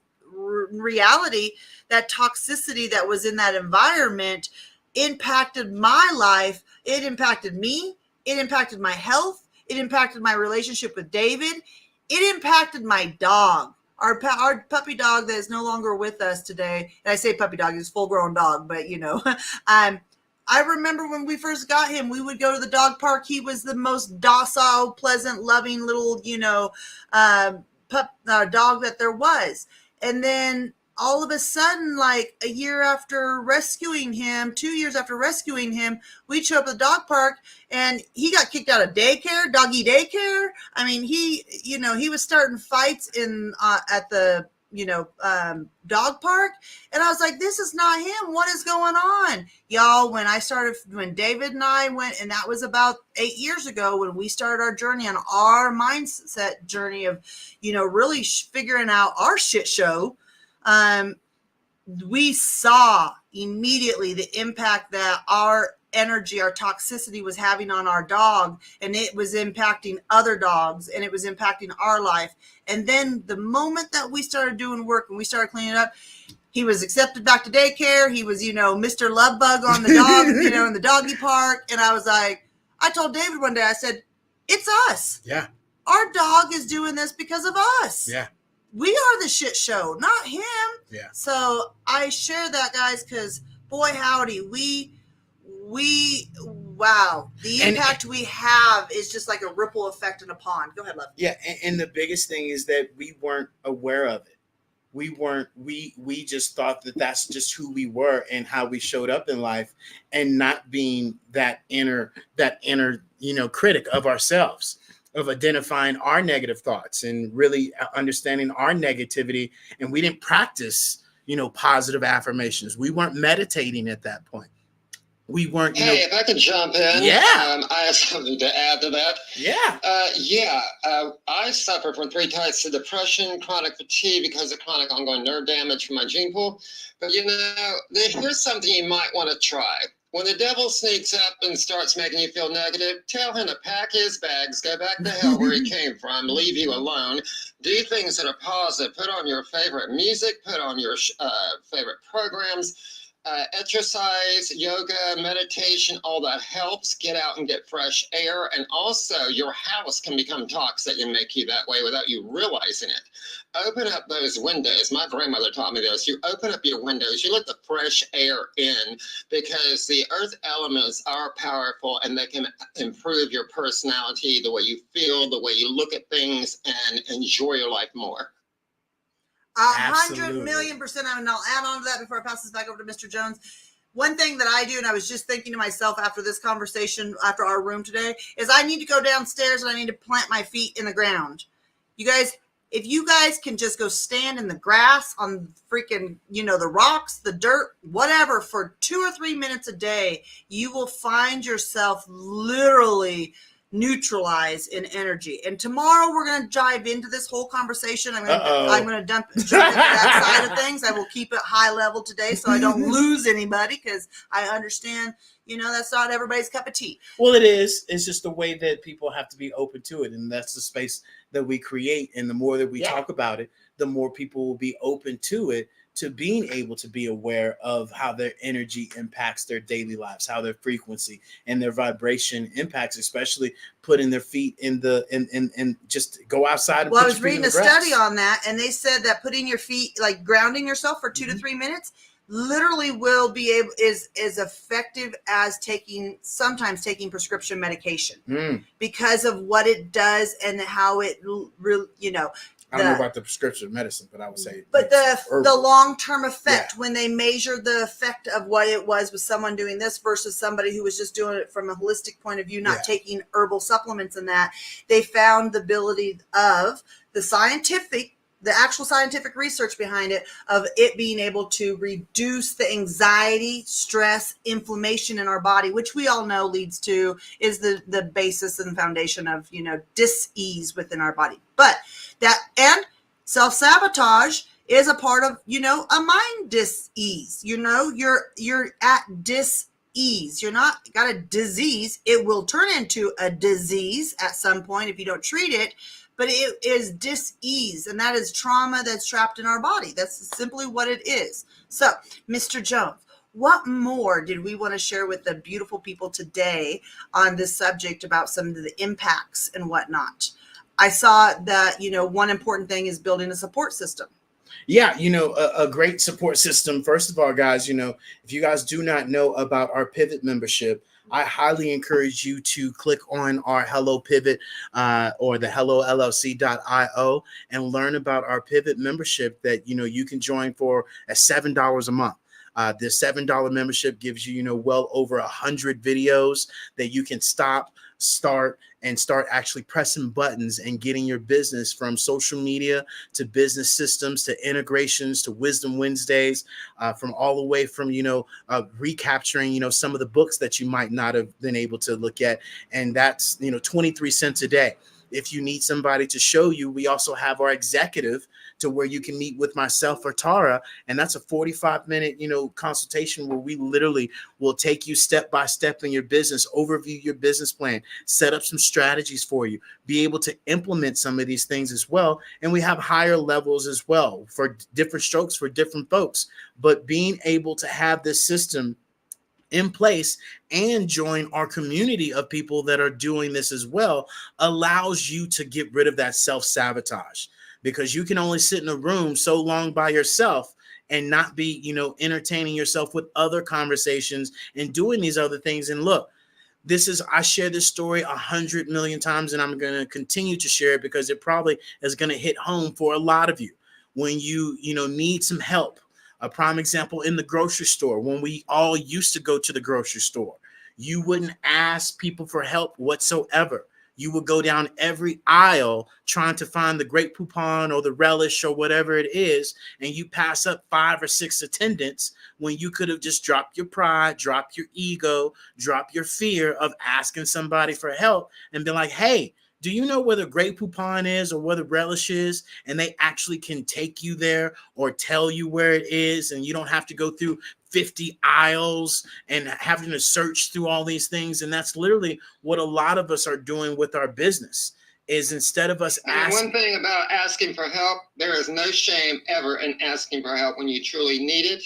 B: in reality, that toxicity that was in that environment impacted my life. It impacted me. It impacted my health. It impacted my relationship with David. It impacted my dog. Our puppy dog that is no longer with us today. And I say puppy dog, he's a full-grown dog, but I remember when we first got him, we would go to the dog park. He was the most docile, pleasant, loving little, dog that there was. And then all of a sudden, like a year after rescuing him, 2 years after rescuing him, we'd show up at the dog park and he got kicked out of doggy daycare. I mean, he was starting fights at the, dog park. And I was like, this is not him. What is going on? Y'all, when David and I went, and that was about 8 years ago, when we started our journey on our mindset journey of, really figuring out our shit show, we saw immediately the impact that our energy, our toxicity was having on our dog, and it was impacting other dogs, and it was impacting our life. And then the moment that we started doing work and we started cleaning up, he was accepted back to daycare. He was, Mr. Lovebug on the dog, in the doggy park. And I was like, I told David one day, I said, it's us.
A: Yeah.
B: Our dog is doing this because of us.
A: Yeah.
B: We are the shit show, not him.
A: Yeah.
B: So I share that, guys, because boy, howdy, wow, the impact we have is just like a ripple effect in a pond. Go ahead, love.
A: Yeah, and the biggest thing is that we weren't aware of it. We just thought that that's just who we were and how we showed up in life, and not being that inner critic of ourselves, of identifying our negative thoughts and really understanding our negativity. And we didn't practice, positive affirmations. We weren't meditating at that point. We weren't.
C: Hey, if I could jump in,
A: yeah,
C: I have something to add to that.
A: Yeah,
C: I suffer from 3 types of depression, chronic fatigue because of chronic ongoing nerve damage from my gene pool. But here's something you might want to try. When the devil sneaks up and starts making you feel negative, tell him to pack his bags, go back to hell where he came from, leave you alone, do things that are positive, put on your favorite music, put on your favorite programs. Exercise, yoga, meditation, all that helps. Get out and get fresh air. And also, your house can become toxic and make you that way without you realizing it. Open up those windows. My grandmother taught me this. You open up your windows, you let the fresh air in, because the earth elements are powerful and they can improve your personality, the way you feel, the way you look at things, and enjoy your life more.
B: 100,000,000%. And I'll add on to that before I pass this back over to Mr. Jones. One thing that I do, and I was just thinking to myself after this conversation, after our room today, is I need to go downstairs and I need to plant my feet in the ground. You guys, if you guys can just go stand in the grass on freaking, the rocks, the dirt, whatever, for 2 or 3 minutes a day, you will find yourself literally neutralize in energy. And tomorrow we're going to dive into this whole conversation. I'm going to jump into that side of things. I will keep it high level today so I don't lose anybody, because I understand, that's not everybody's cup of tea.
A: Well, it is. It's just the way that people have to be open to it. And that's the space that we create. And the more that we talk about it, the more people will be open to it, to being able to be aware of how their energy impacts their daily lives, how their frequency and their vibration impacts, especially putting their feet in just go outside.
B: Well, I was reading a study on that, and they said that putting your feet, like grounding yourself for 2 to 3 minutes, literally will be able is effective as sometimes taking prescription medication because of what it does and how it really,
A: I don't know about the prescription medicine, but I would say.
B: But the long-term effect, when they measure the effect of what it was with someone doing this versus somebody who was just doing it from a holistic point of view, not taking herbal supplements and that, they found the ability of the actual scientific research behind it, of it being able to reduce the anxiety, stress, inflammation in our body, which we all know is the basis and foundation of, dis-ease within our body. But and self-sabotage is a part of, a mind dis-ease. You're at dis-ease. You're not got a disease. It will turn into a disease at some point if you don't treat it. But it is dis-ease, and that is trauma that's trapped in our body. That's simply what it is. So, Mr. Jones, what more did we want to share with the beautiful people today on this subject about some of the impacts and whatnot? I saw that, one important thing is building a support system.
A: Yeah, a great support system. First of all, guys, if you guys do not know about our Pivot membership, I highly encourage you to click on our Hello Pivot or the HelloLLC.io and learn about our Pivot membership that, you can join for at $7 a month. This $7 membership gives you, well over 100 videos that you can start actually pressing buttons and getting your business from social media to business systems to integrations to Wisdom Wednesdays, from all the way from, recapturing, some of the books that you might not have been able to look at. And that's, 23 cents a day. If you need somebody to show you, we also have our executive to where you can meet with myself or Tara. And that's a 45-minute, consultation where we literally will take you step by step in your business, overview your business plan, set up some strategies for you, be able to implement some of these things as well. And we have higher levels as well for different strokes for different folks. But being able to have this system in place and join our community of people that are doing this as well allows you to get rid of that self-sabotage, because you can only sit in a room so long by yourself and not be, entertaining yourself with other conversations and doing these other things. And look, I share this story 100 million times, and I'm going to continue to share it because it probably is going to hit home for a lot of you when you need some help. A prime example, in the grocery store, when we all used to go to the grocery store, you wouldn't ask people for help whatsoever. You would go down every aisle trying to find the Great Poupon or the relish or whatever it is, and you pass up 5 or 6 attendants when you could have just dropped your pride, dropped your ego, dropped your fear of asking somebody for help and be like, hey, do you know where the Great Poupon is or where the relish is? And they actually can take you there or tell you where it is. And you don't have to go through 50 aisles and having to search through all these things. And that's literally what a lot of us are doing with our business, is instead of us asking.
C: One thing about asking for help, there is no shame ever in asking for help when you truly need it.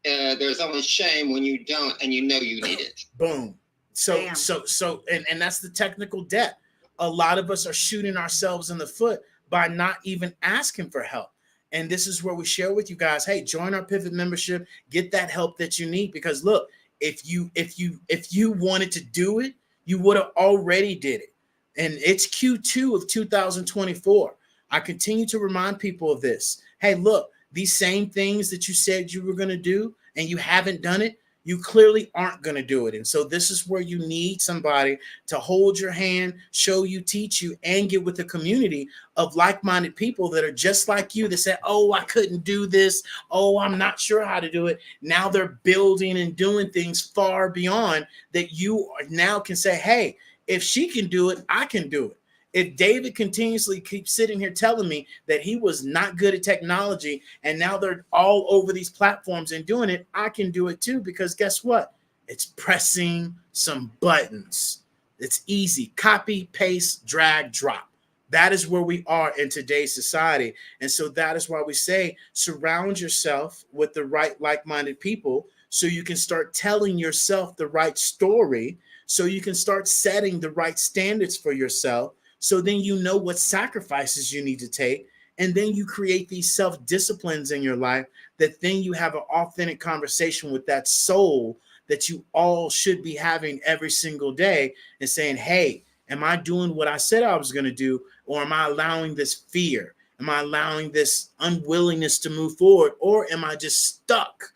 C: there's only shame when you don't and you know you need it.
A: Boom. So
B: Bam.
A: and that's the technical debt. A lot of us are shooting ourselves in the foot by not even asking for help. And this is where we share with you guys, hey, join our Pivot membership, get that help that you need. Because look, if you wanted to do it, you would have already did it. And it's Q2 of 2024. I continue to remind people of this. Hey, look, these same things that you said you were going to do and you haven't done it, you clearly aren't going to do it. And so this is where you need somebody to hold your hand, show you, teach you, and get with a community of like-minded people that are just like you that say, oh, I couldn't do this. Oh, I'm not sure how to do it. Now they're building and doing things far beyond that you now can say, hey, if she can do it, I can do it. If David continuously keeps sitting here telling me that he was not good at technology and now they're all over these platforms and doing it, I can do it too, because guess what? It's pressing some buttons. It's easy. Copy, paste, drag, drop. That is where we are in today's society. And so that is why we say surround yourself with the right like-minded people so you can start telling yourself the right story, so you can start setting the right standards for yourself. So then you know what sacrifices you need to take. And then you create these self-disciplines in your life that then you have an authentic conversation with that soul that you all should be having every single day and saying, hey, am I doing what I said I was going to do? Or am I allowing this fear? Am I allowing this unwillingness to move forward? Or am I just stuck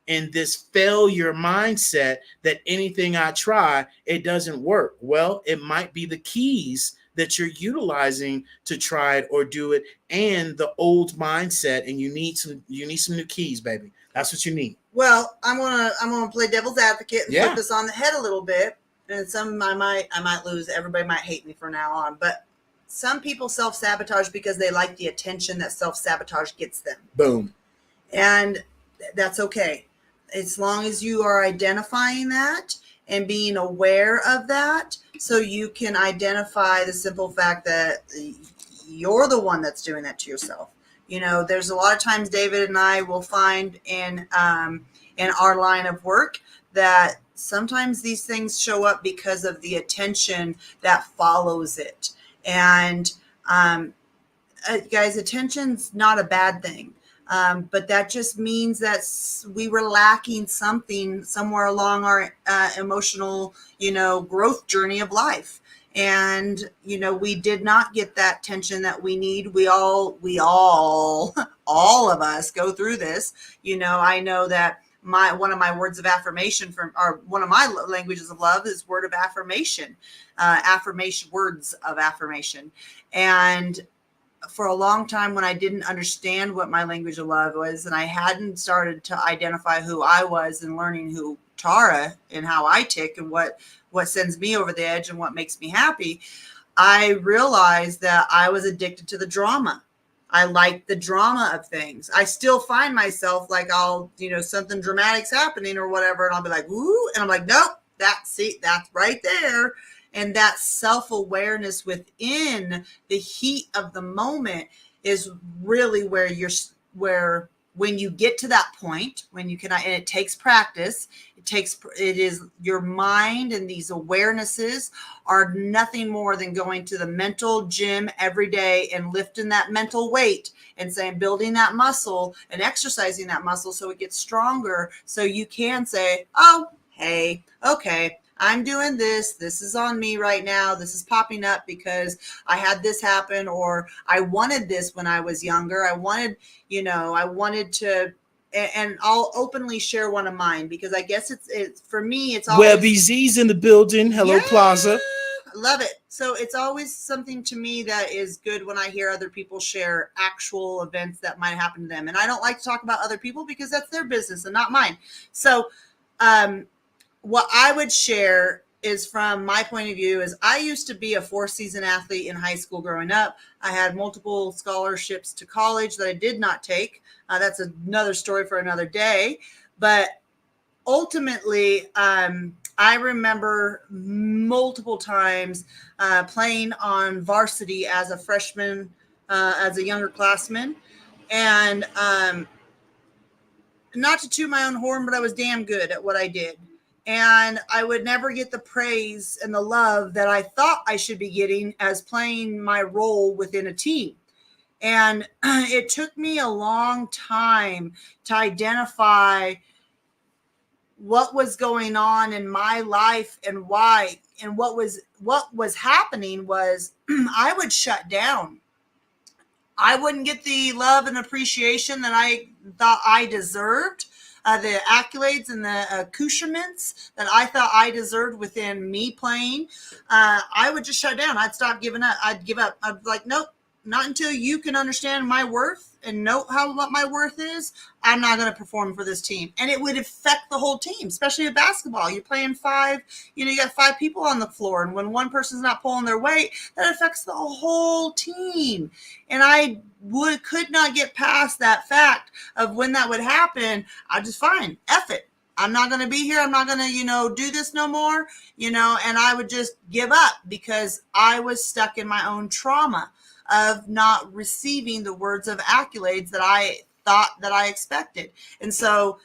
A: in this failure mindset that anything I try, it doesn't work? Well, it might be the keys that you're utilizing to try it or do it, and the old mindset, and you need some new keys, baby. That's what you need.
B: Well, I'm gonna play devil's advocate and
A: Yeah.
B: flip this on the head a little bit. And some I might lose. Everybody might hate me from now on, but some people self-sabotage because they like the attention that self-sabotage gets them.
A: Boom.
B: And that's okay. As long as you are identifying that and being aware of that, so you can identify the simple fact that you're the one that's doing that to yourself. You know, there's a lot of times David and I will find in our line of work that sometimes these things show up because of the attention that follows it. And guys, attention's not a bad thing. But that just means that we were lacking something somewhere along our emotional, growth journey of life. And, we did not get that tension that we need. We all, all of us go through this. I know that one of my words of affirmation or one of my languages of love is word of affirmation, words of affirmation. And for a long time, when I didn't understand what my language of love was, and I hadn't started to identify who I was and learning who Tara and how I tick and what sends me over the edge and what makes me happy, I realized that I was addicted to the drama. I like the drama of things. I still find myself like I'll, something dramatic's happening or whatever, and I'll be like, ooh, and I'm like, nope, that's right there. And that self-awareness within the heat of the moment is really where when you get to that point, when you can, and it takes practice, it is your mind, and these awarenesses are nothing more than going to the mental gym every day and lifting that mental weight and saying, building that muscle and exercising that muscle so it gets stronger. So you can say, oh, hey, okay, I'm doing this. This is on me right now. This is popping up because I had this happen, or I wanted this when I was younger. I wanted to, and I'll openly share one of mine because I guess it's for me, it's always
A: Webby Z's in the building. Hello,
B: Yeah,
A: Plaza.
B: I love it. So it's always something to me that is good when I hear other people share actual events that might happen to them. And I don't like to talk about other people because that's their business and not mine. So, what I would share is, from my point of view, is I used to be a 4-season athlete in high school growing up. I had multiple scholarships to college that I did not take. That's another story for another day. But ultimately, I remember multiple times playing on varsity as a freshman, as a younger classman. And not to toot my own horn, but I was damn good at what I did. And I would never get the praise and the love that I thought I should be getting as playing my role within a team. And it took me a long time to identify what was going on in my life and why. And what was happening was I would shut down. I wouldn't get the love and appreciation that I thought I deserved, the accolades and the accoutrements that I thought I deserved within me playing. I would just shut down. I'd stop giving up. I'd give up. I'd be like, nope, not until you can understand my worth and know what my worth is. I'm not going to perform for this team. And it would affect the whole team, especially with basketball. You're playing five, you got 5 people on the floor. And when one person's not pulling their weight, that affects the whole team. And I could not get past that fact of when that would happen. I just fine, F it. I'm not going to be here. I'm not going to, do this no more, and I would just give up because I was stuck in my own trauma of not receiving the words of accolades that I thought that I expected. And so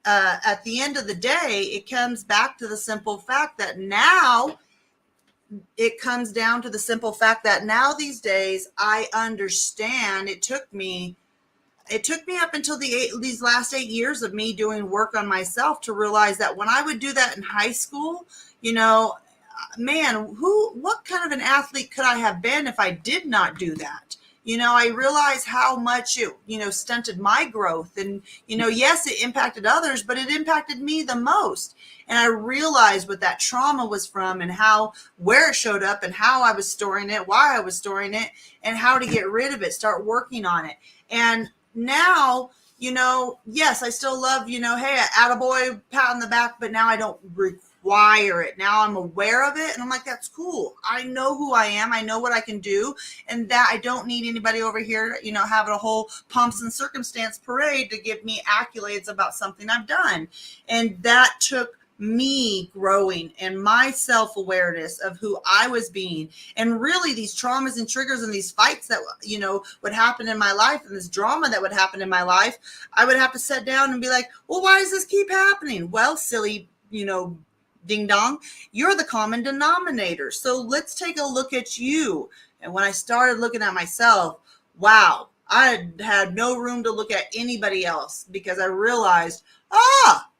B: at the end of the day, it comes back to the simple fact that now these days I understand. It took me up until these last 8 years of me doing work on myself to realize that when I would do that in high school, man, what kind of an athlete could I have been if I did not do that? I realized how much it, stunted my growth. And, yes, it impacted others, but it impacted me the most. And I realized what that trauma was from and where it showed up and how I was storing it, why I was storing it, and how to get rid of it, start working on it. And now, yes, I still love, hey, attaboy, pat on the back, but now I don't require it. Now I'm aware of it and I'm like, that's cool. I know who I am. I know what I can do. And that I don't need anybody over here, having a whole pomps and circumstance parade to give me accolades about something I've done. And that took me growing and my self-awareness of who I was being. And really these traumas and triggers and these fights that, would happen in my life and this drama that would happen in my life, I would have to sit down and be like, well, why does this keep happening? Well, silly, ding dong, you're the common denominator. So let's take a look at you. And when I started looking at myself, wow, I had no room to look at anybody else because I realized,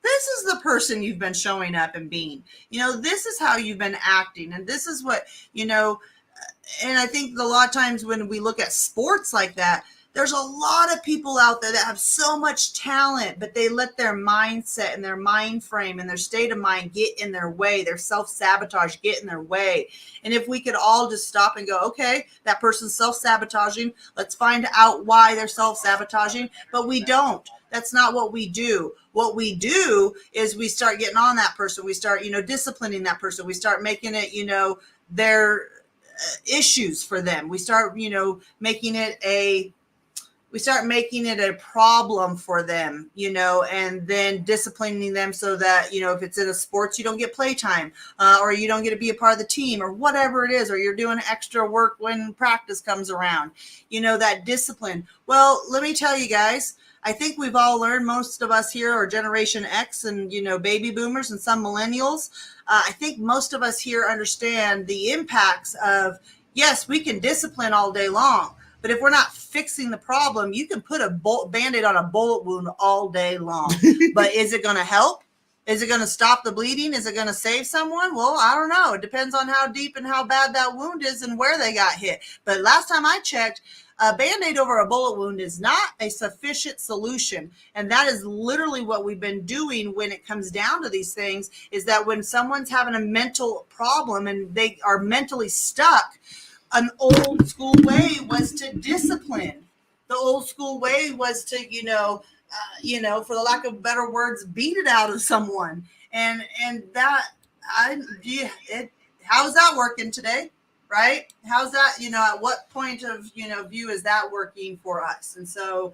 B: this is the person you've been showing up and being. This is how you've been acting. And this is what, and I think a lot of times when we look at sports like that, there's a lot of people out there that have so much talent, but they let their mindset and their mind frame and their state of mind get in their way, their self-sabotage get in their way. And if we could all just stop and go, okay, that person's self-sabotaging, let's find out why they're self-sabotaging, but we don't. That's not what we do. What we do is we start getting on that person. We start, disciplining that person. We start making it, their issues for them. We start, making it a problem for them, and then disciplining them so that, if it's in a sports, you don't get playtime, or you don't get to be a part of the team or whatever it is, or you're doing extra work when practice comes around, that discipline. Well, let me tell you guys, I think we've all learned, most of us here are Generation X and, baby boomers and some millennials. I think most of us here understand the impacts of, yes, we can discipline all day long, but if we're not fixing the problem, you can put a Band-Aid on a bullet wound all day long. But is it going to help? Is it going to stop the bleeding? Is it going to save someone? Well, I don't know. It depends on how deep and how bad that wound is and where they got hit. But last time I checked, a Band-Aid over a bullet wound is not a sufficient solution. And that is literally what we've been doing when it comes down to these things, is that when someone's having a mental problem and they are mentally stuck, an old school way was to discipline. The old school way was to, for the lack of better words, beat it out of someone. And that, how's that working today? Right? How's that, at what point of, view is that working for us? And so,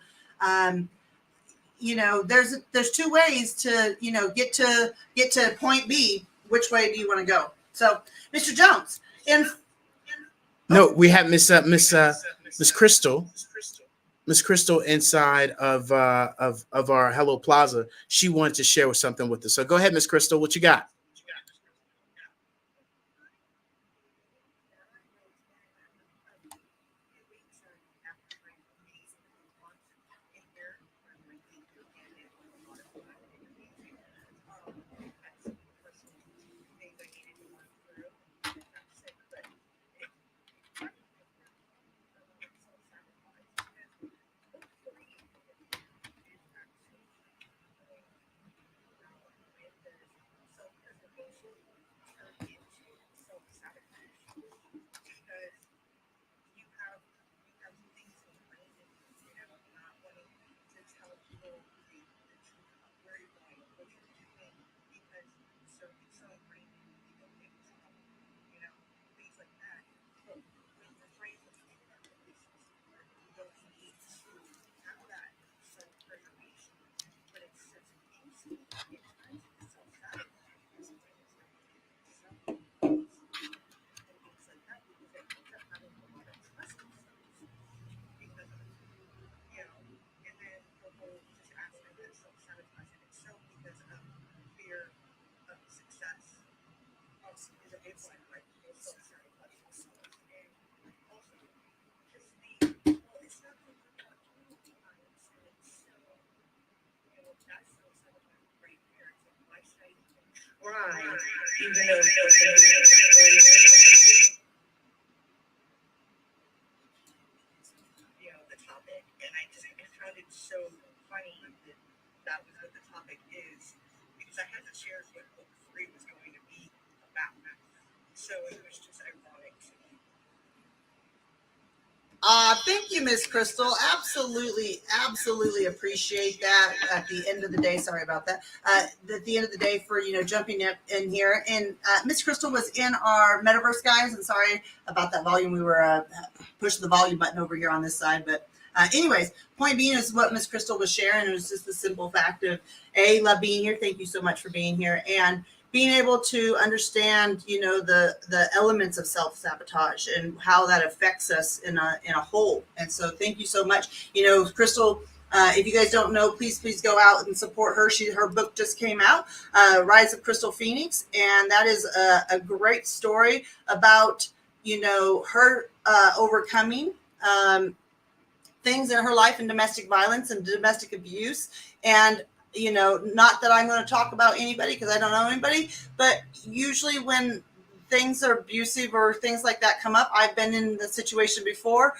B: there's 2 ways to, get to point B. Which way do you want to go? So, Mr. Jones,
A: no, we have Miss Crystal. Miss Crystal inside of our Hello Plaza, she wanted to share with something with us. So go ahead, Miss Crystal, what you got?
B: Right. Even though the topic, and I just found it so funny that that was what the topic is, because I hadn't shared what book three was going to be about. So it was just ironic to me. Thank you, Miss Crystal. Absolutely, absolutely appreciate that. At the end of the day, sorry about that. At the end of the day, for jumping up in here, and Miss Crystal was in our metaverse, guys. And sorry about that volume. We were pushing the volume button over here on this side, but. Anyways, point being is what Miss Crystal was sharing. It was just the simple fact of love being here. Thank you so much for being here, and being able to understand, the elements of self-sabotage and how that affects us in a whole. And so thank you so much. Crystal, if you guys don't know, please go out and support her. Her book just came out, Rise of Crystal Phoenix, and that is a great story about her overcoming things in her life, and domestic violence and domestic abuse. And not that I'm going to talk about anybody because I don't know anybody, but usually when things are abusive or things like that come up, I've been in the situation before.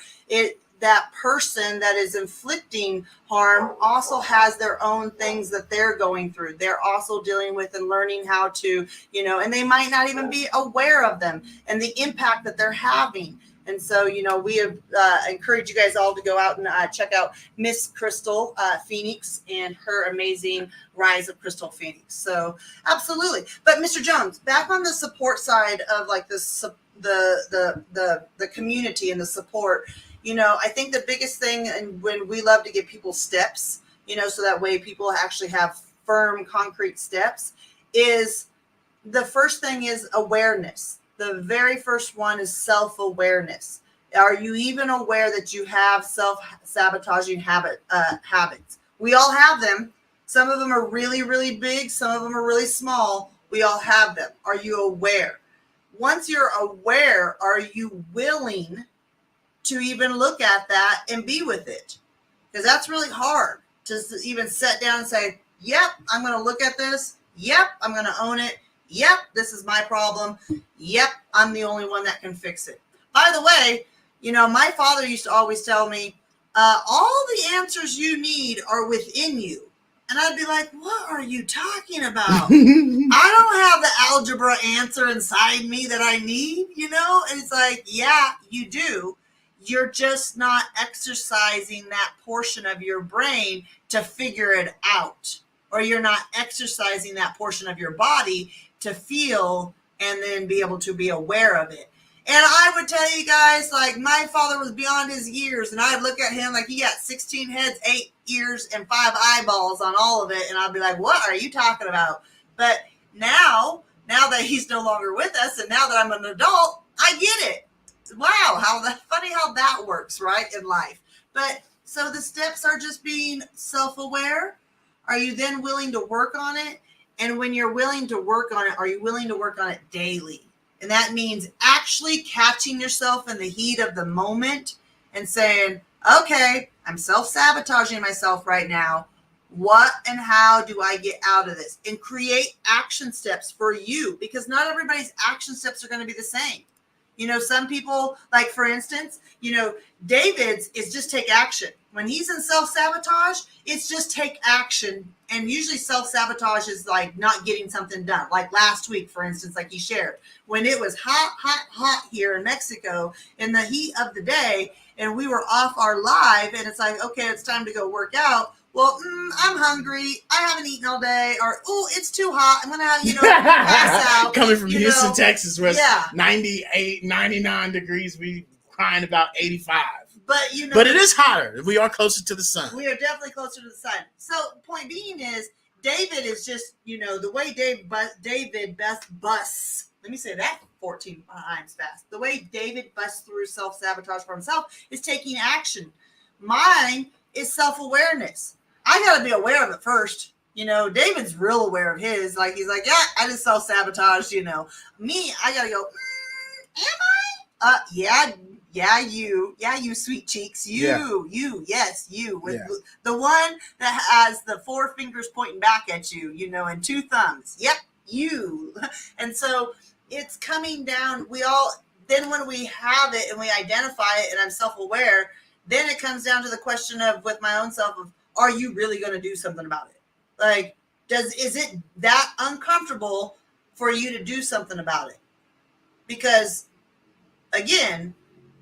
B: That person that is inflicting harm also has their own things that they're going through. They're also dealing with and learning how to, and they might not even be aware of them and the impact that they're having. And so, we have encouraged you guys all to go out and check out Miss Crystal Phoenix and her amazing Rise of Crystal Phoenix. So, absolutely. But Mr. Jones, back on the support side of like this, the community and the support. I think the biggest thing, and when we love to give people steps, so that way people actually have firm, concrete steps, is the first thing is awareness. The very first one is self-awareness. Are you even aware that you have self-sabotaging habits? We all have them. Some of them are really, really big. Some of them are really small. We all have them. Are you aware? Once you're aware, are you willing to even look at that and be with it? Because that's really hard to even sit down and say, yep, I'm going to look at this. Yep, I'm going to own it. Yep, this is my problem. Yep, I'm the only one that can fix it. By the way, my father used to always tell me, all the answers you need are within you. And I'd be like, what are you talking about? I don't have the algebra answer inside me that I need, And it's like, yeah, you do. You're just not exercising that portion of your brain to figure it out. Or you're not exercising that portion of your body to feel and then be able to be aware of it. And I would tell you guys, like, my father was beyond his years, and I'd look at him like he got 16 heads, 8 ears, and 5 eyeballs on all of it, and I'd be like, what are you talking about? But now that he's no longer with us, and now that I'm an adult, I get it. Wow, funny how that works, right, in life. But So the steps are just being self-aware. Are you then willing to work on it? And when you're willing to work on it, are you willing to work on it daily? And that means actually catching yourself in the heat of the moment and saying, okay, I'm self-sabotaging myself right now. What and how do I get out of this? And create action steps for you, because not everybody's action steps are going to be the same. Some people, like for instance, David's is just take action. When he's in self-sabotage, it's just take action. And usually self-sabotage is like not getting something done. Like last week, for instance, like he shared, when it was hot, hot, hot here in Mexico in the heat of the day, and we were off our live, and it's like, okay, it's time to go work out. Well, I'm hungry. I haven't eaten all day. Or, oh, it's too hot. I'm going to, pass out.
A: Coming from Houston, Texas, where it's 98, 99 degrees, we crying about 85. But it is hotter. We are closer to the sun.
B: We are definitely closer to the sun. So, point being is, David is just, the way David busts, let me say that 14 times fast. The way David busts through self-sabotage for himself is taking action. Mine is self-awareness. I got to be aware of it first. David's real aware of his. Like, he's like, yeah, I just self-sabotaged, Me, I got to go, am I? Yeah, you sweet cheeks. You, yes, you. With the one that has the 4 fingers pointing back at you, and 2 thumbs. Yep, you. And so it's coming down. Then when we have it and we identify it and I'm self-aware, then it comes down to the question of, with my own self, of, are you really going to do something about it? Like, is it that uncomfortable for you to do something about it? Because, again,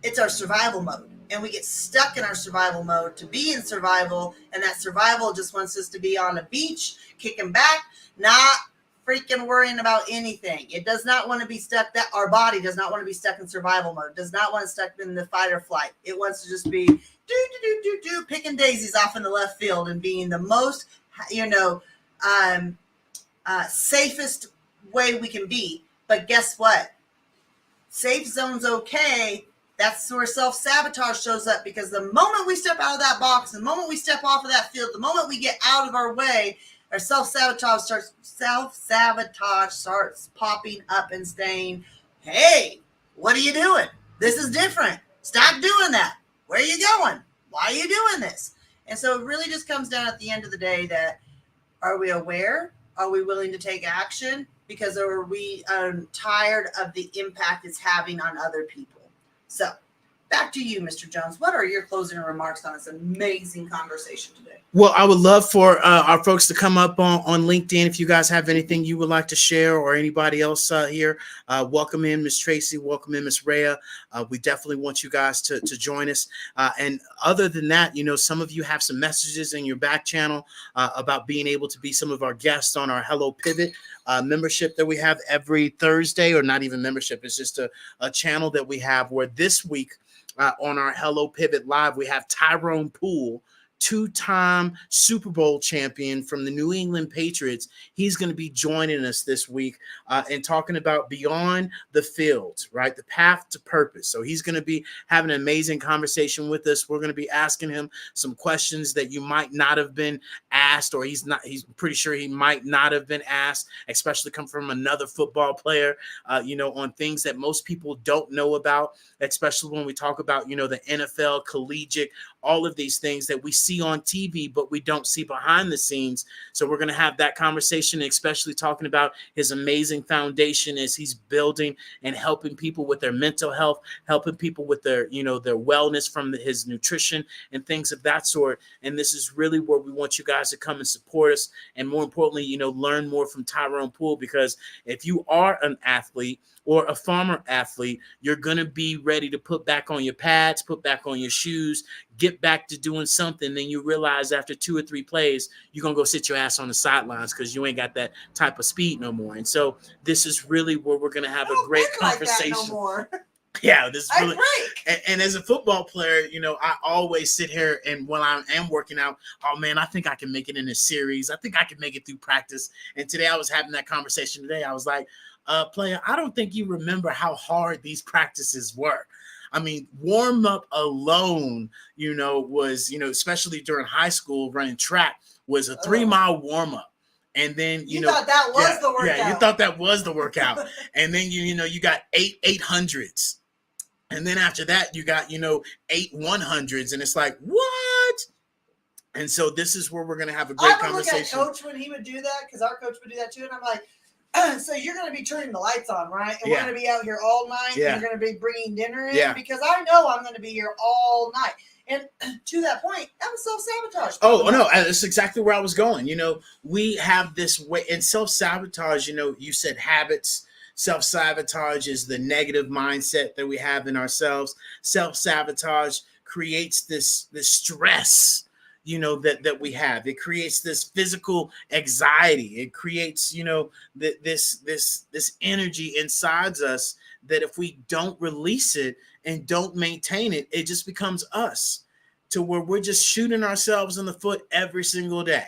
B: it's our survival mode. And we get stuck in our survival mode to be in survival. And that survival just wants us to be on a beach, kicking back, not freaking worrying about anything. It does not want to be stuck. Our body does not want to be stuck in survival mode. Does not want to stuck in the fight or flight. It wants to just be picking daisies off in the left field and being the most, safest way we can be. But guess what? Safe zone's okay. That's where self-sabotage shows up, because the moment we step out of that box, the moment we step off of that field, the moment we get out of our way, our self-sabotage starts popping up and saying, hey, what are you doing? This is different. Stop doing that. Where are you going? Why are you doing this? And so it really just comes down at the end of the day that, are we aware? Are we willing to take action? Because are we tired of the impact it's having on other people? So back to you, Mr. Jones. What are your closing remarks on this amazing conversation today?
A: Well, I would love for our folks to come up on LinkedIn. If you guys have anything you would like to share, or anybody else here, welcome in Miss Tracy, welcome in Miss Rhea. We definitely want you guys to join us. And other than that, some of you have some messages in your back channel about being able to be some of our guests on our Hello Pivot membership that we have every Thursday, or not even membership. It's just a channel that we have, where this week on our Hello Pivot Live, we have Tyrone Poole, 2-time Super Bowl champion from the New England Patriots. He's going to be joining us this week and talking about beyond the field, right? The path to purpose. So he's going to be having an amazing conversation with us. We're going to be asking him some questions that you might not have been asked, or he's pretty sure he might not have been asked, especially come from another football player, on things that most people don't know about, especially when we talk about, the NFL, collegiate, all of these things that we see on TV, but we don't see behind the scenes. So we're going to have that conversation, especially talking about his amazing foundation as he's building and helping people with their mental health, helping people with their, their wellness from his nutrition and things of that sort. And this is really where we want you guys to come and support us. And more importantly, learn more from Tyrone Poole, because if you are an athlete or a former athlete, you're going to be ready to put back on your pads, put back on your shoes, get back to doing something. Then you realize after 2 or 3 plays, you're going to go sit your ass on the sidelines because you ain't got that type of speed no more. And so this is really where we're going to have a great conversation.
B: Like that no more.
A: Yeah, this is really, and as a football player, I always sit here, and when I am working out, oh man, I think I can make it in a series. I think I can make it through practice. And today I was having that conversation today. I was like, player, I don't think you remember how hard these practices were. I mean, warm up alone, was, especially during high school running track, was a 3 mile warm up. And then,
B: you thought that was the workout.
A: Yeah, you thought that was the workout. And then you got 800s. And then after that, you got, 8 100s. And it's like, what? And so this is where we're going to have a great conversation.
B: I would look at Coach when he would do that, because our coach would do that too. And I'm like, so you're going to be turning the lights on, right? And we're going to be out here all night.
A: Yeah.
B: And you're going to be bringing dinner in, because I know I'm going to be here all night. And to that point, that was self-sabotage.
A: Oh, no, that's exactly where I was going. We have this way in self-sabotage, you said habits. Self-sabotage is the negative mindset that we have in ourselves. Self-sabotage creates this stress, that we have. It creates this physical anxiety. It creates, this energy inside us that if we don't release it and don't maintain it, it just becomes us, to where we're just shooting ourselves in the foot every single day.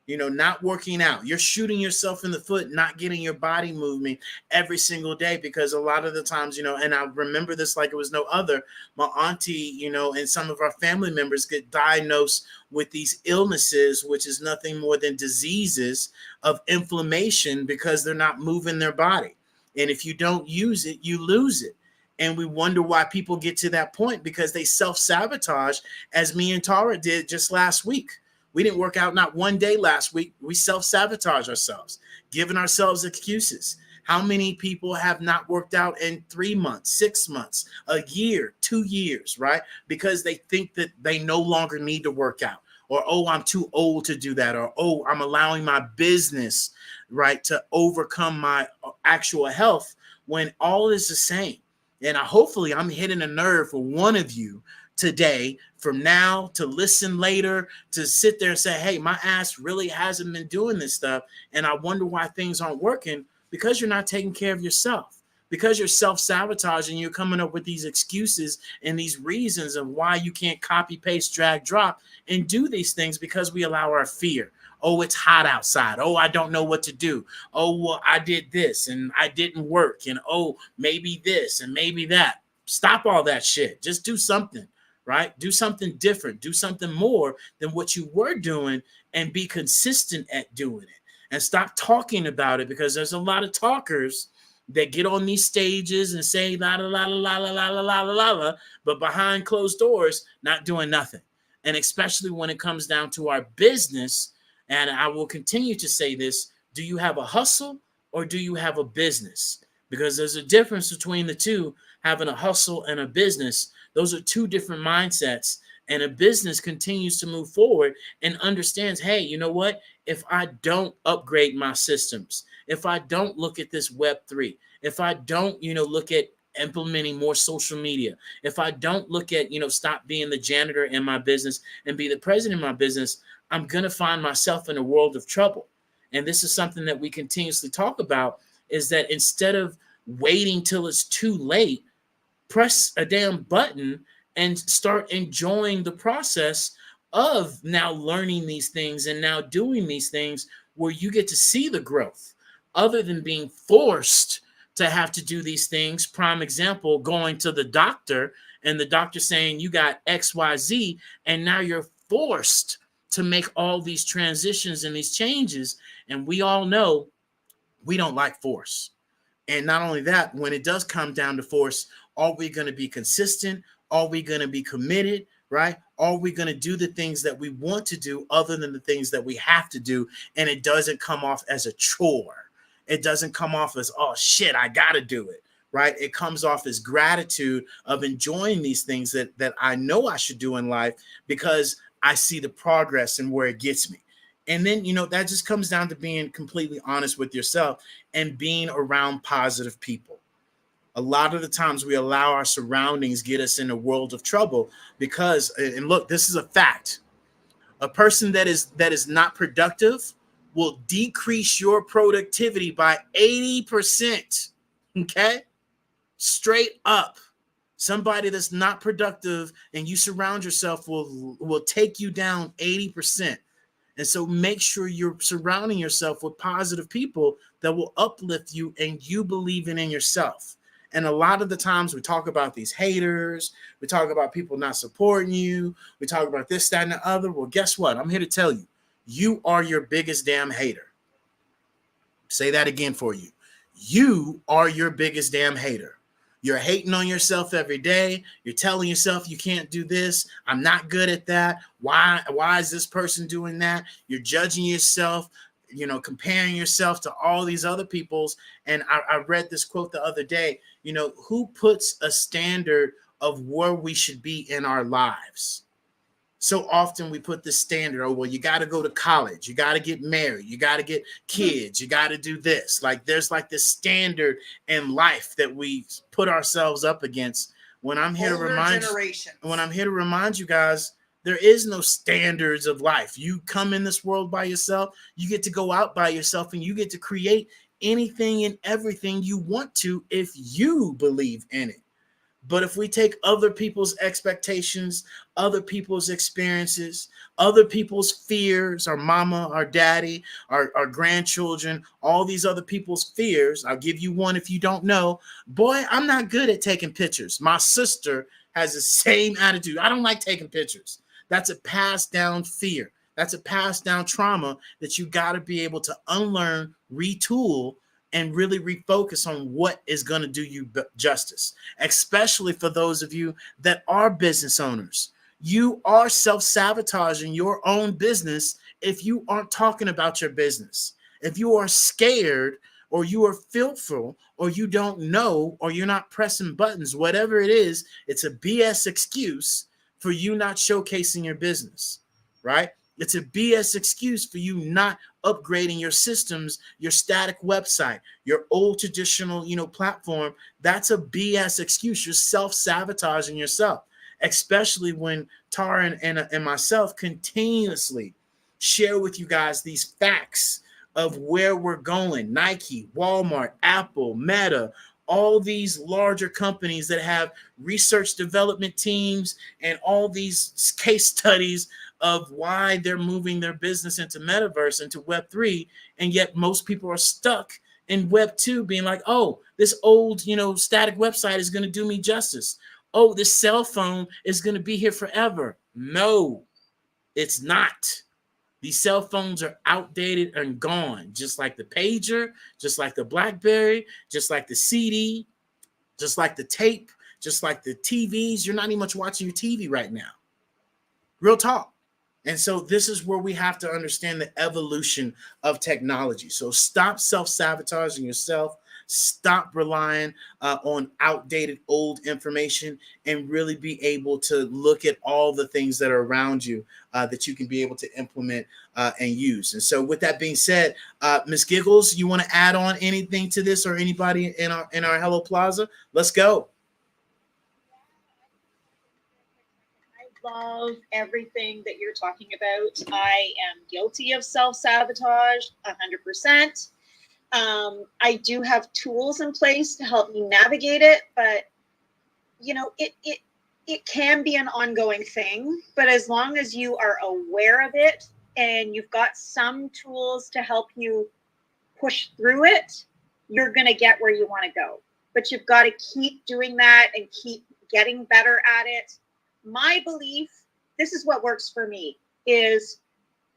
A: Not working out. You're shooting yourself in the foot, not getting your body moving every single day, because a lot of the times, and I remember this like it was no other, my auntie, and some of our family members get diagnosed with these illnesses, which is nothing more than diseases of inflammation, because they're not moving their body. And if you don't use it, you lose it. And we wonder why people get to that point, because they self-sabotage, as me and Tara did just last week. We didn't work out not one day last week. We self-sabotage ourselves, giving ourselves excuses. How many people have not worked out in 3 months, 6 months, a year, 2 years, right? Because they think that they no longer need to work out, or, oh, I'm too old to do that, or, oh, I'm allowing my business, right, to overcome my actual health, when all is the same. And hopefully I'm hitting a nerve for one of you today, from now to listen later, to sit there and say, hey, my ass really hasn't been doing this stuff, and I wonder why things aren't working, because you're not taking care of yourself, because you're self-sabotaging. You're coming up with these excuses and these reasons of why you can't copy, paste, drag, drop, and do these things, because we allow our fear. Oh, it's hot outside. Oh, I don't know what to do. Oh, well, I did this and I didn't work. And, oh, maybe this and maybe that. Stop all that shit. Just do something. Right? Do something different. Do something more than what you were doing, and be consistent at doing it. And stop talking about it, because there's a lot of talkers that get on these stages and say la la la la la la la la la la, but behind closed doors, not doing nothing. And especially when it comes down to our business, and I will continue to say this, do you have a hustle or do you have a business? Because there's a difference between the two, having a hustle and a business. Those are two different mindsets. And a business continues to move forward and understands, hey, you know what? If I don't upgrade my systems, if I don't look at this Web3, if I don't, look at implementing more social media, if I don't look at, stop being the janitor in my business and be the president of my business, I'm going to find myself in a world of trouble. And this is something that we continuously talk about, is that instead of waiting till it's too late, press a damn button and start enjoying the process of now learning these things and now doing these things, where you get to see the growth, other than being forced to have to do these things. Prime example, going to the doctor and the doctor saying you got XYZ, and now you're forced to make all these transitions and these changes. And we all know we don't like force. And not only that, when it does come down to force, are we going to be consistent? Are we going to be committed? Right? Are we going to do the things that we want to do, other than the things that we have to do? And it doesn't come off as a chore. It doesn't come off as, oh shit, I got to do it. Right? It comes off as gratitude of enjoying these things that I know I should do in life, because I see the progress and where it gets me. And then, that just comes down to being completely honest with yourself and being around positive people. A lot of the times we allow our surroundings get us in a world of trouble, because, and look, this is a fact. A person that is not productive will decrease your productivity by 80%. Okay? Straight up. Somebody that's not productive and you surround yourself will take you down 80%. And so make sure you're surrounding yourself with positive people that will uplift you and you believing in yourself. And a lot of the times we talk about these haters, we talk about people not supporting you, we talk about this, that, and the other. Well, guess what? I'm here to tell you, you are your biggest damn hater. Say that again for you. You are your biggest damn hater. You're hating on yourself every day. You're telling yourself you can't do this. I'm not good at that. Why is this person doing that? You're judging yourself, comparing yourself to all these other people's. And I read this quote the other day, who puts a standard of where we should be in our lives? So often we put the standard, oh, well, you got to go to college, you got to get married, you got to get kids, you got to do this. Like there's like this standard in life that we put ourselves up against. When I'm here to remind you guys, there is no standards of life. You come in this world by yourself, you get to go out by yourself, and you get to create anything and everything you want to if you believe in it. But if we take other people's expectations, other people's experiences, other people's fears, our mama, our daddy, our grandchildren, all these other people's fears, I'll give you one if you don't know. Boy, I'm not good at taking pictures. My sister has the same attitude. I don't like taking pictures. That's a passed down fear. That's a passed down trauma that you got to be able to unlearn, retool, and really refocus on what is going to do you justice, especially for those of you that are business owners. You are self-sabotaging your own business if you aren't talking about your business. If you are scared or you are fearful or you don't know or you're not pressing buttons, whatever it is, it's a BS excuse for you not showcasing your business, right? It's a BS excuse for you not upgrading your systems, your static website, your old traditional, platform. That's a BS excuse. You're self-sabotaging yourself, especially when Tara and myself continuously share with you guys these facts of where we're going. Nike, Walmart, Apple, Meta, all these larger companies that have research development teams and all these case studies of why they're moving their business into metaverse, into Web3, and yet most people are stuck in Web2 being like, oh, this old, static website is going to do me justice. Oh, this cell phone is going to be here forever. No, it's not. These cell phones are outdated and gone, just like the pager, just like the BlackBerry, just like the CD, just like the tape, just like the TVs. You're not even much watching your TV right now. Real talk. And so this is where we have to understand the evolution of technology. So stop self-sabotaging yourself. Stop relying on outdated old information and really be able to look at all the things that are around you that you can be able to implement and use. And so with that being said, Ms. Giggles, you want to add on anything to this or anybody in our Hello Plaza? Let's go.
D: Love everything that you're talking about. I am guilty of self-sabotage 100%. I do have tools in place to help me navigate it, but it can be an ongoing thing. But as long as you are aware of it and you've got some tools to help you push through it, you're going to get where you want to go. But you've got to keep doing that and keep getting better at it. My belief, this is what works for me, is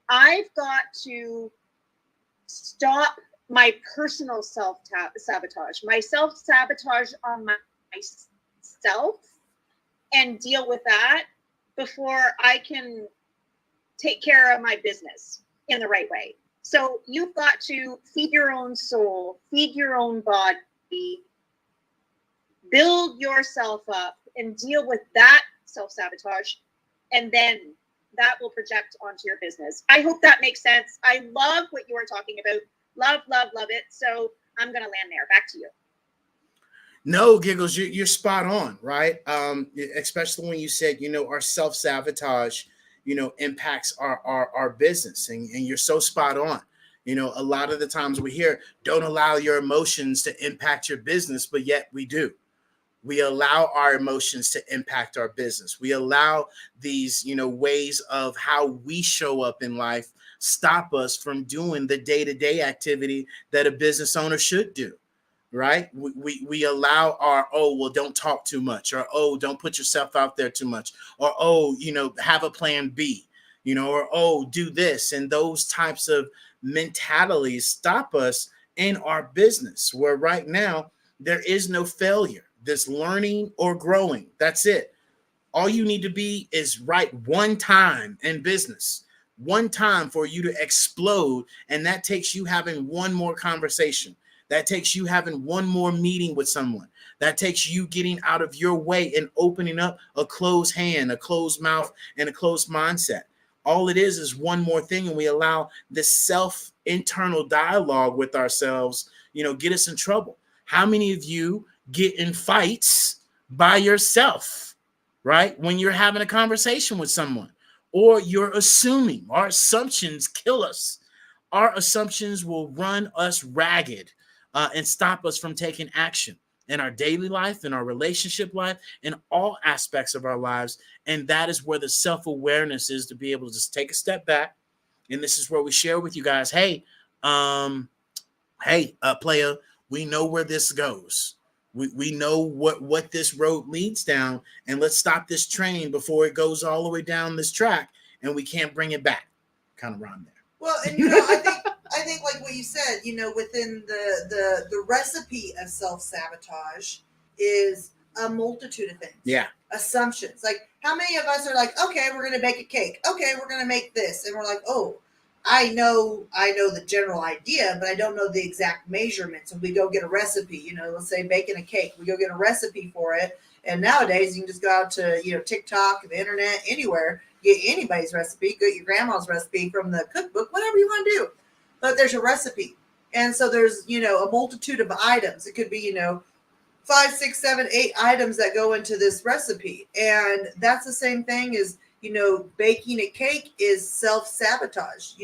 D: I've got to stop my personal self-sabotage, my self-sabotage on myself, and deal with that before I can take care of my business in the right way. So you've got to feed your own soul, feed your own body, build yourself up, and deal with that self-sabotage, and then that will project onto your business. I hope that makes sense. I love what you are talking about. Love, love, love it. So I'm going to land there. Back to you.
A: No, Giggles, you're spot on, right? Especially when you said, our self-sabotage, impacts our business, and you're so spot on. A lot of the times we hear, don't allow your emotions to impact your business, but yet we do. We allow our emotions to impact our business. We allow these, ways of how we show up in life stop us from doing the day-to-day activity that a business owner should do. right? We allow our, oh, well, don't talk too much, or, oh, don't put yourself out there too much, or, oh, have a plan B, or, oh, do this. And those types of mentalities stop us in our business, where right now there is no failure. There's learning or growing. That's it. All you need to be is right one time in business, one time for you to explode. And that takes you having one more conversation. That takes you having one more meeting with someone. That takes you getting out of your way and opening up a closed hand, a closed mouth, and a closed mindset. All it is one more thing. And we allow this self internal dialogue with ourselves, get us in trouble. How many of you get in fights by yourself, right? When you're having a conversation with someone, or you're assuming. Our assumptions kill us. Our assumptions will run us ragged and stop us from taking action in our daily life, in our relationship life, in all aspects of our lives. And that is where the self-awareness is, to be able to just take a step back. And this is where we share with you guys, hey, player, we know where this goes. We know what this road leads down, and let's stop this train before it goes all the way down this track and we can't bring it back. Kind of rhyme there.
B: Well, and I think like what you said, within the recipe of self-sabotage is a multitude of things.
A: Yeah.
B: Assumptions. Like, how many of us are like, okay, we're going to bake a cake. Okay, we're going to make this. And we're like, oh, I know the general idea, but I don't know the exact measurements. And we go get a recipe, let's say baking a cake. We go get a recipe for it. And nowadays you can just go out to, TikTok, the internet, anywhere, get anybody's recipe, get your grandma's recipe from the cookbook, whatever you want to do. But there's a recipe. And so there's, a multitude of items. It could be, 5, 6, 7, 8 items that go into this recipe. And that's the same thing as, baking a cake is self-sabotage.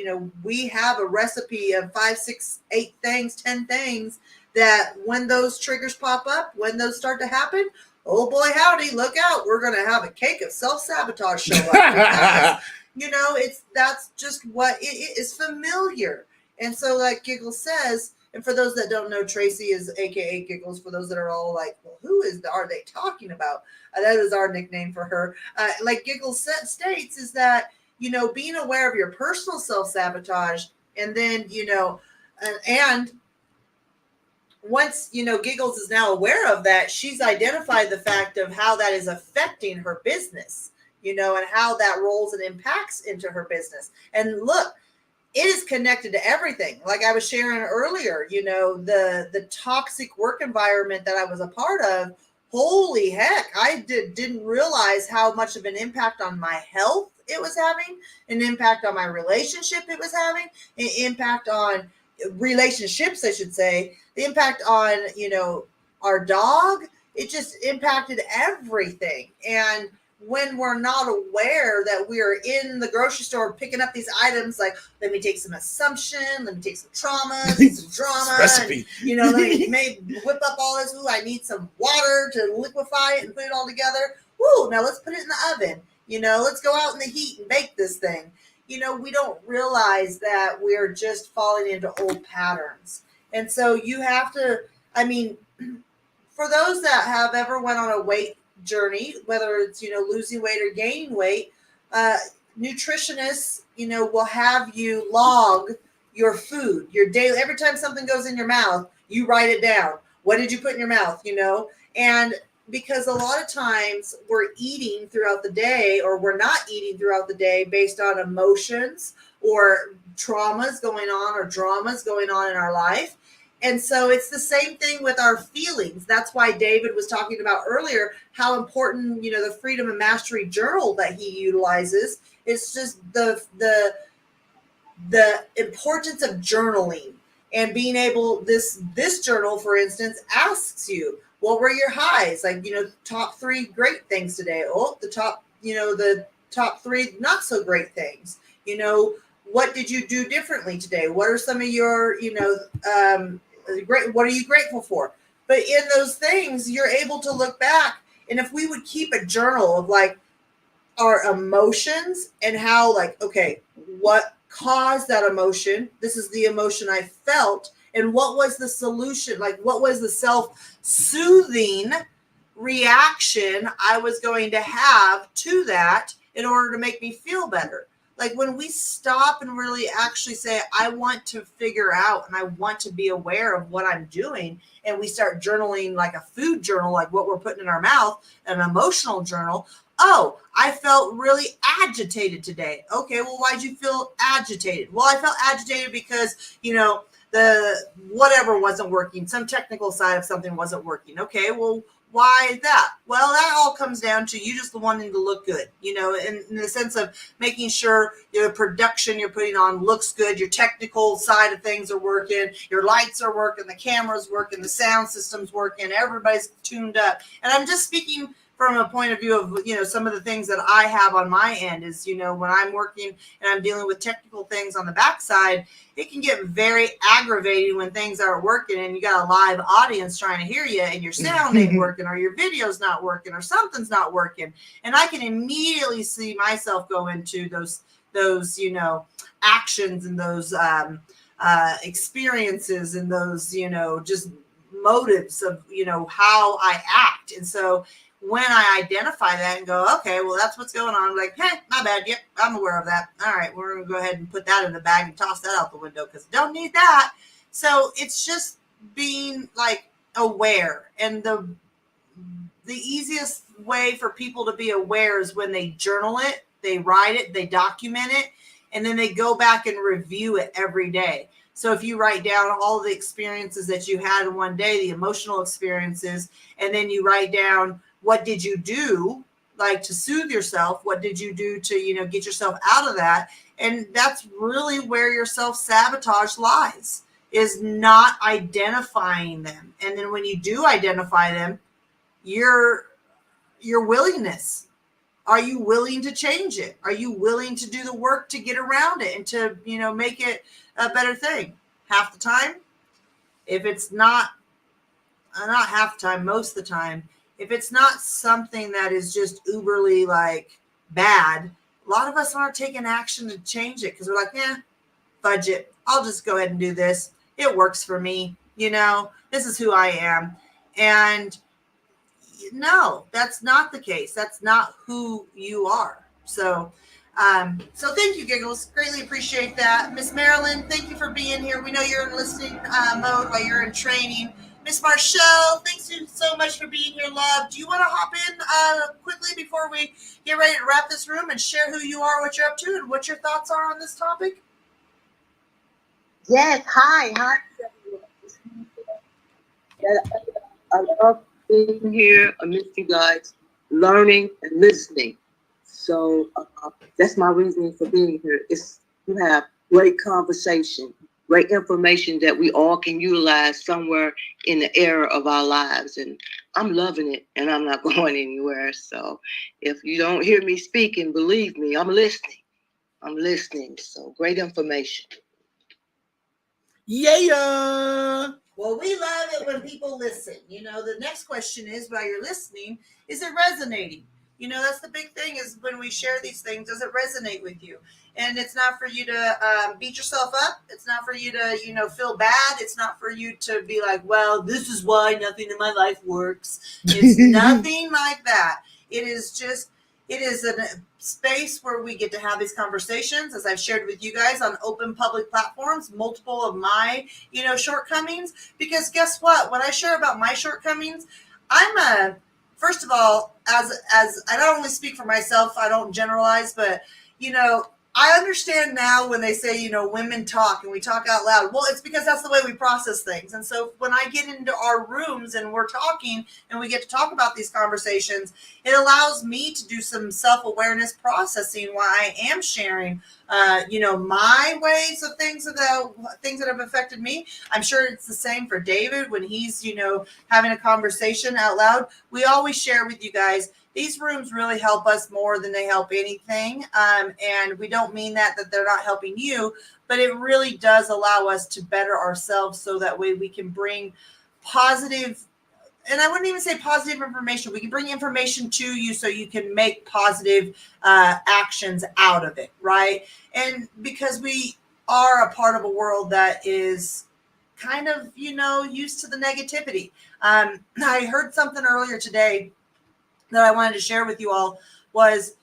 B: We have a recipe of 5, 6, 8 things, 10 things that when those triggers pop up, when those start to happen, oh boy, howdy, look out. We're going to have a cake of self-sabotage show up. Because, that's just what it is, familiar. And so like Giggles says, and for those that don't know, Tracy is AKA Giggles. For those that are all like, well, are they talking about? That is our nickname for her. Like Giggles states, is that, being aware of your personal self-sabotage, and then, and once, Giggles is now aware of that, she's identified the fact of how that is affecting her business, and how that rolls and impacts into her business. And look, it is connected to everything. Like I was sharing earlier, the toxic work environment that I was a part of, holy heck, I didn't realize how much of an impact on my health it was having, an impact on my relationship it was having, an impact on relationships, I should say, the impact on, our dog. It just impacted everything. And when we're not aware that we're in the grocery store picking up these items, like, let me take some assumption, let me take some trauma, some drama,
A: recipe.
B: And, let me whip up all this. Ooh, I need some water to liquefy it and put it all together. Ooh, now let's put it in the oven. Let's go out in the heat and bake this thing. We don't realize that we're just falling into old patterns. And so you have to, for those that have ever went on a weight journey, whether it's, losing weight or gaining weight, nutritionists, will have you log your food, your daily, every time something goes in your mouth, you write it down. What did you put in your mouth, And because a lot of times we're eating throughout the day, or we're not eating throughout the day based on emotions or traumas going on or dramas going on in our life. And so it's the same thing with our feelings. That's why David was talking about earlier how important, the Freedom and Mastery journal that he utilizes. It's just the importance of journaling and being able, this journal, for instance, asks you, what were your highs? Like, top 3 great things today. Oh, the top 3 not so great things. What did you do differently today? What are some of your, great, what are you grateful for? But in those things, you're able to look back. And if we would keep a journal of like our emotions and how, like, okay, what caused that emotion? This is the emotion I felt. and what was the solution? Like, what was the self-soothing reaction I was going to have to that in order to make me feel better? Like, when we stop and really actually say, I want to figure out and I want to be aware of what I'm doing, and we start journaling, like a food journal, like what we're putting in our mouth, an emotional journal. Oh, I felt really agitated today. Okay, well, why'd you feel agitated? Well, I felt agitated because, the whatever wasn't working. Some technical side of something wasn't working. Okay, well, why that? Well, that all comes down to you just wanting to look good, in the sense of making sure your production you're putting on looks good, your technical side of things are working, your lights are working, the camera's working, the sound system's working, everybody's tuned up. And I'm just speaking from a point of view of, some of the things that I have on my end is, when I'm working and I'm dealing with technical things on the backside, it can get very aggravating when things aren't working and you got a live audience trying to hear you and your sound ain't working or your video's not working or something's not working. And I can immediately see myself go into those actions and those experiences and those, just motives of, how I act. And so when I identify that and go, okay, well, that's what's going on. I'm like, hey, my bad. Yep, I'm aware of that. All right, we're going to go ahead and put that in the bag and toss that out the window because I don't need that. So it's just being like aware. And the easiest way for people to be aware is when they journal it, they write it, they document it, and then they go back and review it every day. So if you write down all the experiences that you had in one day, the emotional experiences, and then you write down what did you do, like to soothe yourself? What did you do to, get yourself out of that? And that's really where your self-sabotage lies, is not identifying them. And then when you do identify them, your willingness. Are you willing to change it? Are you willing to do the work to get around it and to, make it a better thing? Half the time, if it's not half the time, most of the time, if it's not something that is just uberly like bad, a lot of us aren't taking action to change it because we're like, fudge it. I'll just go ahead and do this. It works for me. This is who I am. And no, that's not the case. That's not who you are. So thank you, Giggles. Greatly appreciate that. Miss Marilyn, thank you for being here. We know you're in listening mode while you're in training. Miss Marshall, thanks you so much for being here, love. Do you want to hop in quickly before we get ready to wrap this room and share who you are, what you're up to, and what your thoughts are on this topic?
E: Yes, hi. I love being here amidst you guys, learning and listening. So that's my reasoning for being here. Is to have great conversation, great information that we all can utilize somewhere in the era of our lives. And I'm loving it, and I'm not going anywhere. So if you don't hear me speaking, believe me, I'm listening. So great information.
A: Yeah.
B: Well, we love it when people listen. The next question is, while you're listening, is it resonating? That's the big thing, is when we share these things, does it resonate with you? And it's not for you to beat yourself up. It's not for you to, feel bad. It's not for you to be like, well, this is why nothing in my life works. It's nothing like that. It is a space where we get to have these conversations, as I've shared with you guys on open public platforms, multiple of my, shortcomings. Because guess what? When I share about my shortcomings, first of all, as I don't only speak for myself, I don't generalize, but, I understand now when they say, women talk and we talk out loud. Well, it's because that's the way we process things. And so when I get into our rooms and we're talking and we get to talk about these conversations, it allows me to do some self-awareness processing while I am sharing, my ways of things that have affected me. I'm sure it's the same for David when he's, having a conversation out loud. We always share with you guys. These rooms really help us more than they help anything. And we don't mean that they're not helping you, but it really does allow us to better ourselves so that way we can bring positive, and I wouldn't even say positive information. We can bring information to you so you can make positive actions out of it, right? And because we are a part of a world that is kind of, used to the negativity. I heard something earlier today that I wanted to share with you all was,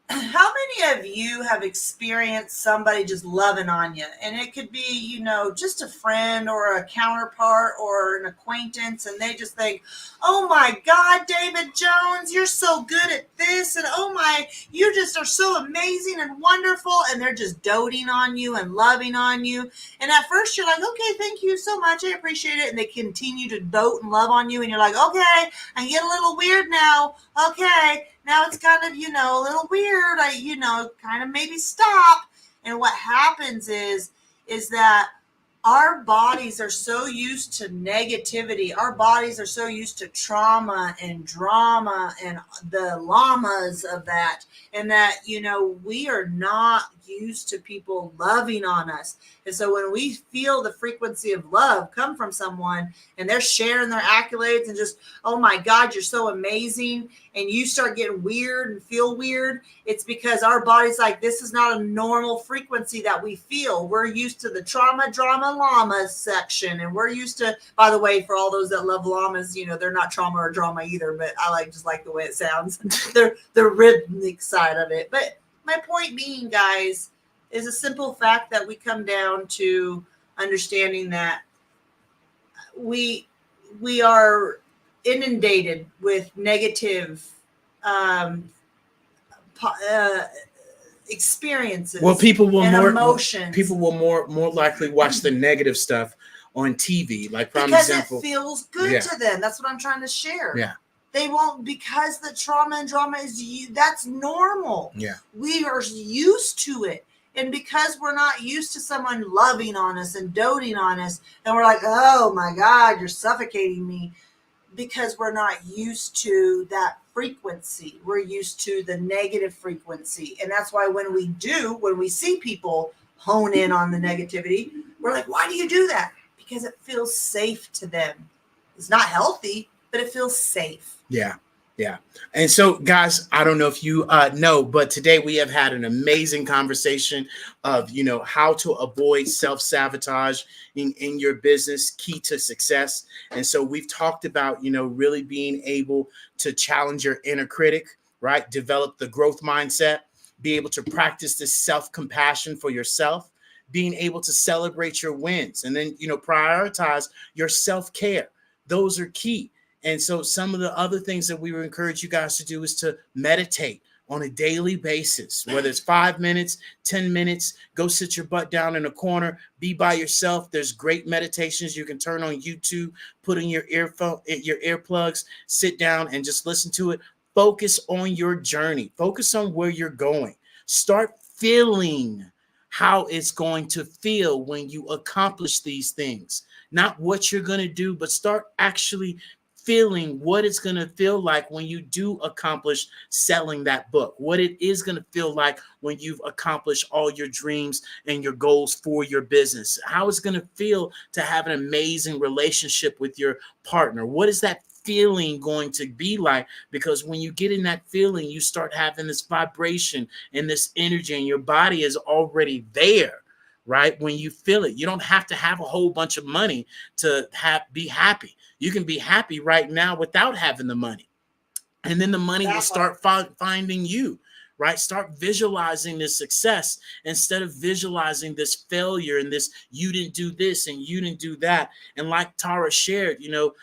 B: how many of you have experienced somebody just loving on you? And it could be, just a friend or a counterpart or an acquaintance, and they just think, oh my God, David Jones, you're so good at this. And oh my, you just are so amazing and wonderful. And they're just doting on you and loving on you. And at first you're like, okay, thank you so much. I appreciate it. And they continue to dote and love on you. And you're like, okay, I get a little weird now. Okay. Now it's kind of, a little weird. Kind of maybe stop. And what happens is that our bodies are so used to negativity. Our bodies are so used to trauma and drama and the llamas of that. And that, we are not used to people loving on us. And so when we feel the frequency of love come from someone and they're sharing their accolades and just, oh my God, you're so amazing, and you start getting weird and feel weird, it's because our body's like, this is not a normal frequency that we feel. We're used to the trauma, drama, llamas section. And we're used to, by the way, for all those that love llamas, they're not trauma or drama either, but I just like the way it sounds. They're the rhythmic side of it. But my point being, guys, is a simple fact that we come down to understanding that we are inundated with negative experiences.
A: Well, people will
B: emotions.
A: People will more likely watch the negative stuff on TV, like prime
B: because
A: example.
B: It feels good to them. That's what I'm trying to share.
A: Yeah.
B: They won't, because the trauma and drama is that's normal.
A: Yeah.
B: We are used to it. And because we're not used to someone loving on us and doting on us, and we're like, oh my God, you're suffocating me. Because we're not used to that frequency. We're used to the negative frequency. And that's why when we see people hone in on the negativity, we're like, why do you do that? Because it feels safe to them. It's not healthy, but it feels safe.
A: Yeah. Yeah. And so, guys, I don't know if you know, but today we have had an amazing conversation of, how to avoid self-sabotage in your business, key to success. And so we've talked about, really being able to challenge your inner critic, right? Develop the growth mindset, be able to practice this self-compassion for yourself, being able to celebrate your wins, and then, prioritize your self-care. Those are key. And so some of the other things that we would encourage you guys to do is to meditate on a daily basis, whether it's 5 minutes, 10 minutes, go sit your butt down in a corner, be by yourself. There's great meditations you can turn on YouTube, put in your earplugs, sit down and just listen to it. Focus on your journey. Focus on where you're going. Start feeling how it's going to feel when you accomplish these things. Not what you're going to do, but start actually feeling what it's going to feel like when you do accomplish selling that book, what it is going to feel like when you've accomplished all your dreams and your goals for your business, how it's going to feel to have an amazing relationship with your partner. What is that feeling going to be like? Because when you get in that feeling, you start having this vibration and this energy, and your body is already there. Right? When you feel it, you don't have to have a whole bunch of money to be happy. You can be happy right now without having the money. And then the money will start finding you, right? Start visualizing this success instead of visualizing this failure and this, you didn't do this and you didn't do that. And like Tara shared,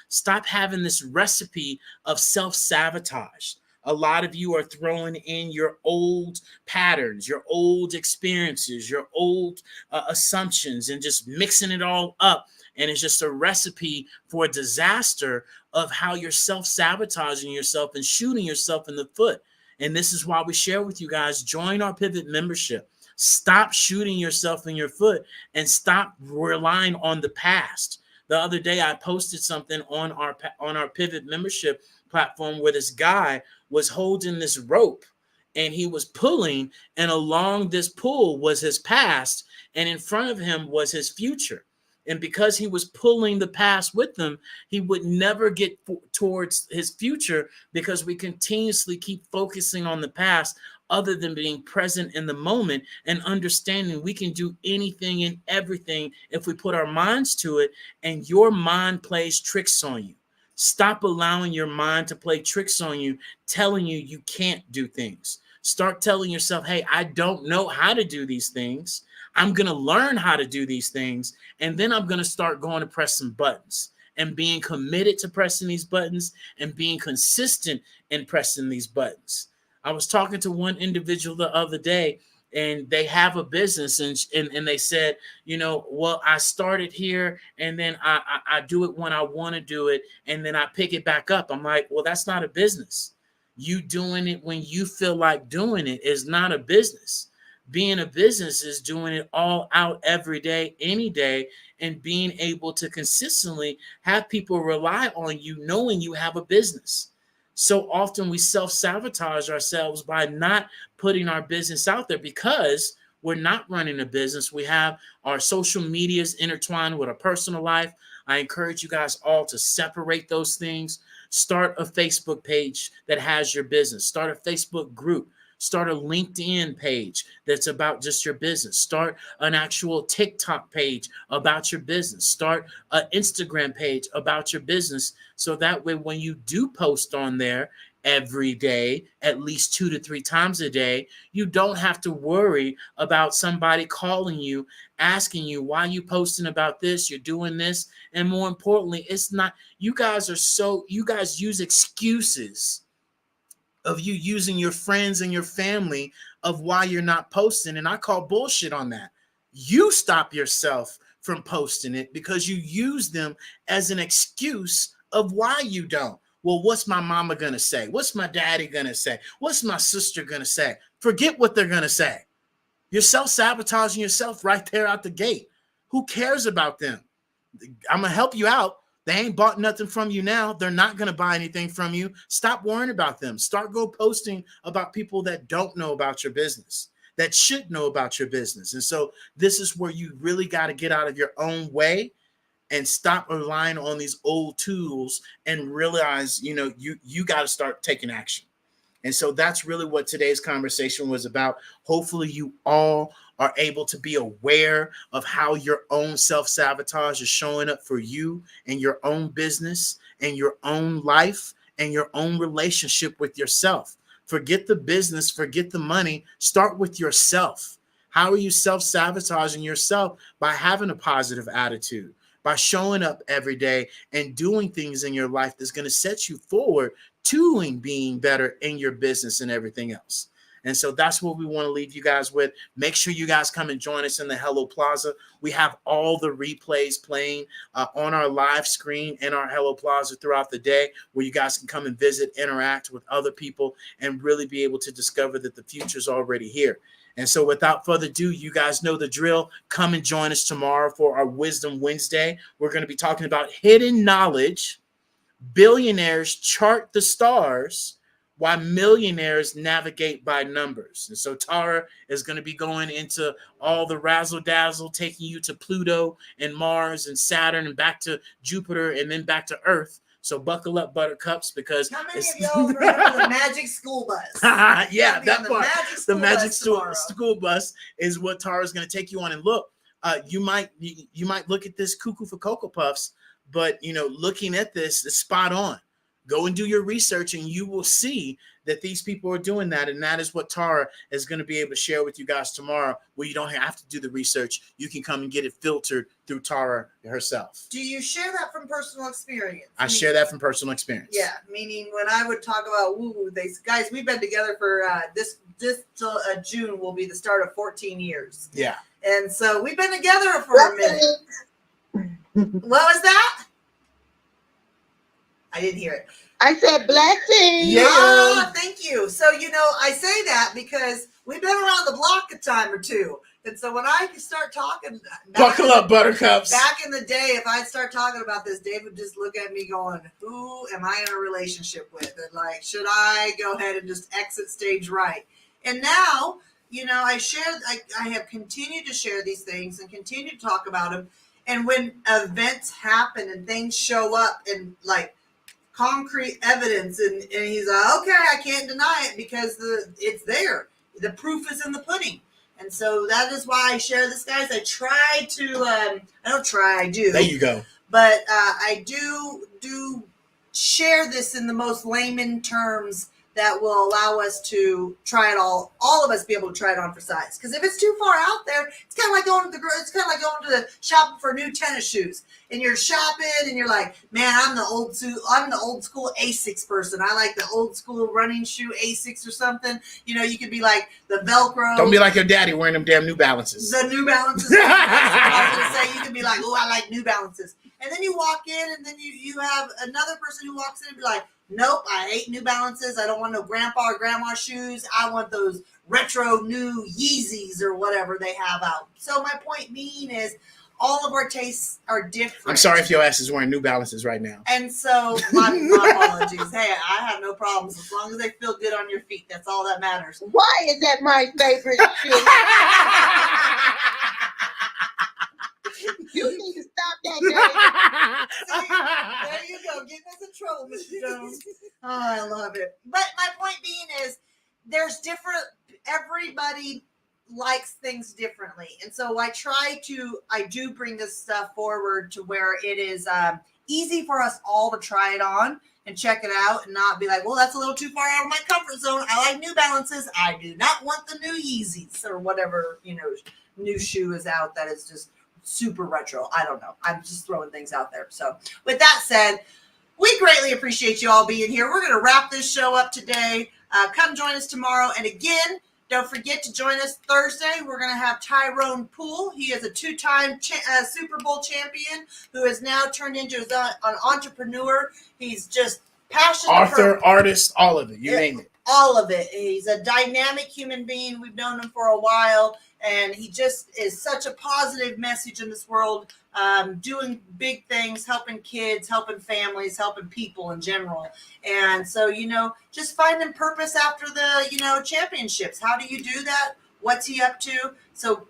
A: stop having this recipe of self-sabotage. A lot of you are throwing in your old patterns, your old experiences, your old assumptions, and just mixing it all up. And it's just a recipe for a disaster of how you're self-sabotaging yourself and shooting yourself in the foot. And this is why we share with you guys, join our Pivot membership. Stop shooting yourself in your foot and stop relying on the past. The other day, I posted something on our Pivot membership platform where this guy was holding this rope and he was pulling, and along this pull was his past, and in front of him was his future. And because he was pulling the past with him, he would never get towards his future, because we continuously keep focusing on the past other than being present in the moment and understanding we can do anything and everything if we put our minds to it. And your mind plays tricks on you. Stop allowing your mind to play tricks on you, telling you you can't do things. Start telling yourself, hey, I don't know how to do these things. I'm going to learn how to do these things. And then I'm going to start going to press some buttons and being committed to pressing these buttons and being consistent in pressing these buttons. I was talking to one individual the other day, and they have a business, and they said, well, I started here, and then I do it when I want to do it, and then I pick it back up. I'm like, well, that's not a business. You doing it when you feel like doing it is not a business. Being a business is doing it all out every day, any day, and being able to consistently have people rely on you, knowing you have a business. So often we self-sabotage ourselves by not putting our business out there, because we're not running a business. We have our social medias intertwined with our personal life. I encourage you guys all to separate those things. Start a Facebook page that has your business. Start a Facebook group. Start a LinkedIn page that's about just your business. Start an actual TikTok page about your business. Start an Instagram page about your business. So that way, when you do post on there every day, at least 2 to 3 times a day, you don't have to worry about somebody calling you, asking you, why you posting about this? You're doing this. And more importantly, it's not, you guys use excuses of you using your friends and your family of why you're not posting. And I call bullshit on that. You stop yourself from posting it because you use them as an excuse of why you don't. Well, what's my mama going to say? What's my daddy going to say? What's my sister going to say? Forget what they're going to say. You're self-sabotaging yourself right there out the gate. Who cares about them? I'm going to help you out. They ain't bought nothing from you now. They're not going to buy anything from you. Stop worrying about them. Start go posting about people that don't know about your business, that should know about your business. And so this is where you really got to get out of your own way and stop relying on these old tools and realize, you got to start taking action. And so that's really what today's conversation was about. Hopefully you all are able to be aware of how your own self-sabotage is showing up for you and your own business and your own life and your own relationship with yourself. Forget the business, forget the money. Start with yourself. How are you self-sabotaging yourself? By having a positive attitude, by showing up every day and doing things in your life that's going to set you forward to being better in your business and everything else. And so that's what we want to leave you guys with. Make sure you guys come and join us in the Hello Plaza. We have all the replays playing on our live screen in our Hello Plaza throughout the day, where you guys can come and visit, interact with other people, and really be able to discover that the future is already here. And so without further ado, you guys know the drill. Come and join us tomorrow for our Wisdom Wednesday. We're going to be talking about hidden knowledge. Billionaires chart the stars while millionaires navigate by numbers. And so Tara is going to be going into all the razzle dazzle, taking you to Pluto and Mars and Saturn and back to Jupiter and then back to Earth. So buckle up, buttercups, because
B: how many of y'all remember the magic school bus?
A: Yeah, that part. The magic
B: school
A: bus is what Tara's going to take you on. And look, you might look at this cuckoo for Cocoa Puffs, but looking at this is spot on. Go and do your research, and you will see that these people are doing that. And that is what Tara is going to be able to share with you guys tomorrow, where you don't have to do the research. You can come and get it filtered through Tara herself.
B: Do you share that from personal experience?
A: I share that from personal experience.
B: Yeah, meaning when I would talk about guys, we've been together for this till June will be the start of 14 years.
A: Yeah.
B: And so we've been together for a minute. What was that? I didn't hear it.
E: I said blessings.
A: Yeah.
B: Oh, thank you. So, I say that because we've been around the block a time or two. And so when I start talking,
A: buckle up, buttercups.
B: Back in the day, if I'd start talking about this, Dave would just look at me going, who am I in a relationship with? And like, should I go ahead and just exit stage right? And now, I have continued to share these things and continue to talk about them. And when events happen and things show up and like concrete evidence, and he's like, okay, I can't deny it because it's there. The proof is in the pudding. And so that is why I share this, guys. I try to, I don't try, I do.
A: There you go.
B: But I do share this in the most layman terms that will allow us to try it all of us be able to try it on for size. Because if it's too far out there, it's kind of like going to the shopping for new tennis shoes. And you're shopping and you're like, man, I'm the old school Asics person. I like the old school running shoe Asics or something. You know, you could be like the Velcro.
A: Don't be like your daddy wearing them damn New Balances.
B: The New Balances. I was gonna say, you could be like, oh, I like New Balances. And then you walk in and then you have another person who walks in and be like, nope, I hate New Balances. I don't want no grandpa or grandma shoes. I want those retro new Yeezys or whatever they have out. So my point being is all of our tastes are different.
A: I'm sorry if your ass is wearing New Balances right now.
B: And so my apologies. Hey, I have no problems. As long as they feel good on your feet, that's all that matters.
E: Why is that my favorite shoe? You need to stop that,
B: See, there you go. Getting us in trouble, Mr. Jones. Oh, I love it. But my point being is there's different, everybody likes things differently. And so I do bring this stuff forward to where it is easy for us all to try it on and check it out and not be like, well, that's a little too far out of my comfort zone. I like New Balances. I do not want the new Yeezys or whatever, new shoe is out that is just super retro. I don't know. I'm just throwing things out there. So with that said, we greatly appreciate you all being here. We're going to wrap this show up today. Come join us tomorrow. And again, don't forget to join us Thursday. We're going to have Tyrone Poole. He is a two-time Super Bowl champion who has now turned into an entrepreneur. He's just passionate.
A: Author, artist, all of it. You name it.
B: All of it. He's a dynamic human being. We've known him for a while. And he just is such a positive message in this world, doing big things, helping kids, helping families, helping people in general. And so, just finding purpose after the, championships. How do you do that? What's he up to? So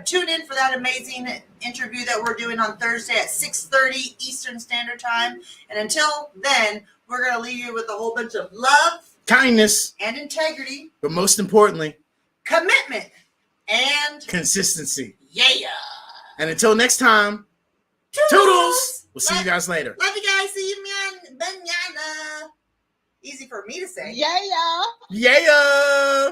B: tune in for that amazing interview that we're doing on Thursday at 6:30 Eastern Standard Time. And until then, we're going to leave you with a whole bunch of love,
A: kindness,
B: and integrity.
A: But most importantly,
B: commitment. And
A: consistency.
B: Yeah.
A: And until next time, toodles. We'll see you guys later.
B: Love you guys. See you, man. Banana. Easy for me to say.
E: Yeah.
A: Yeah.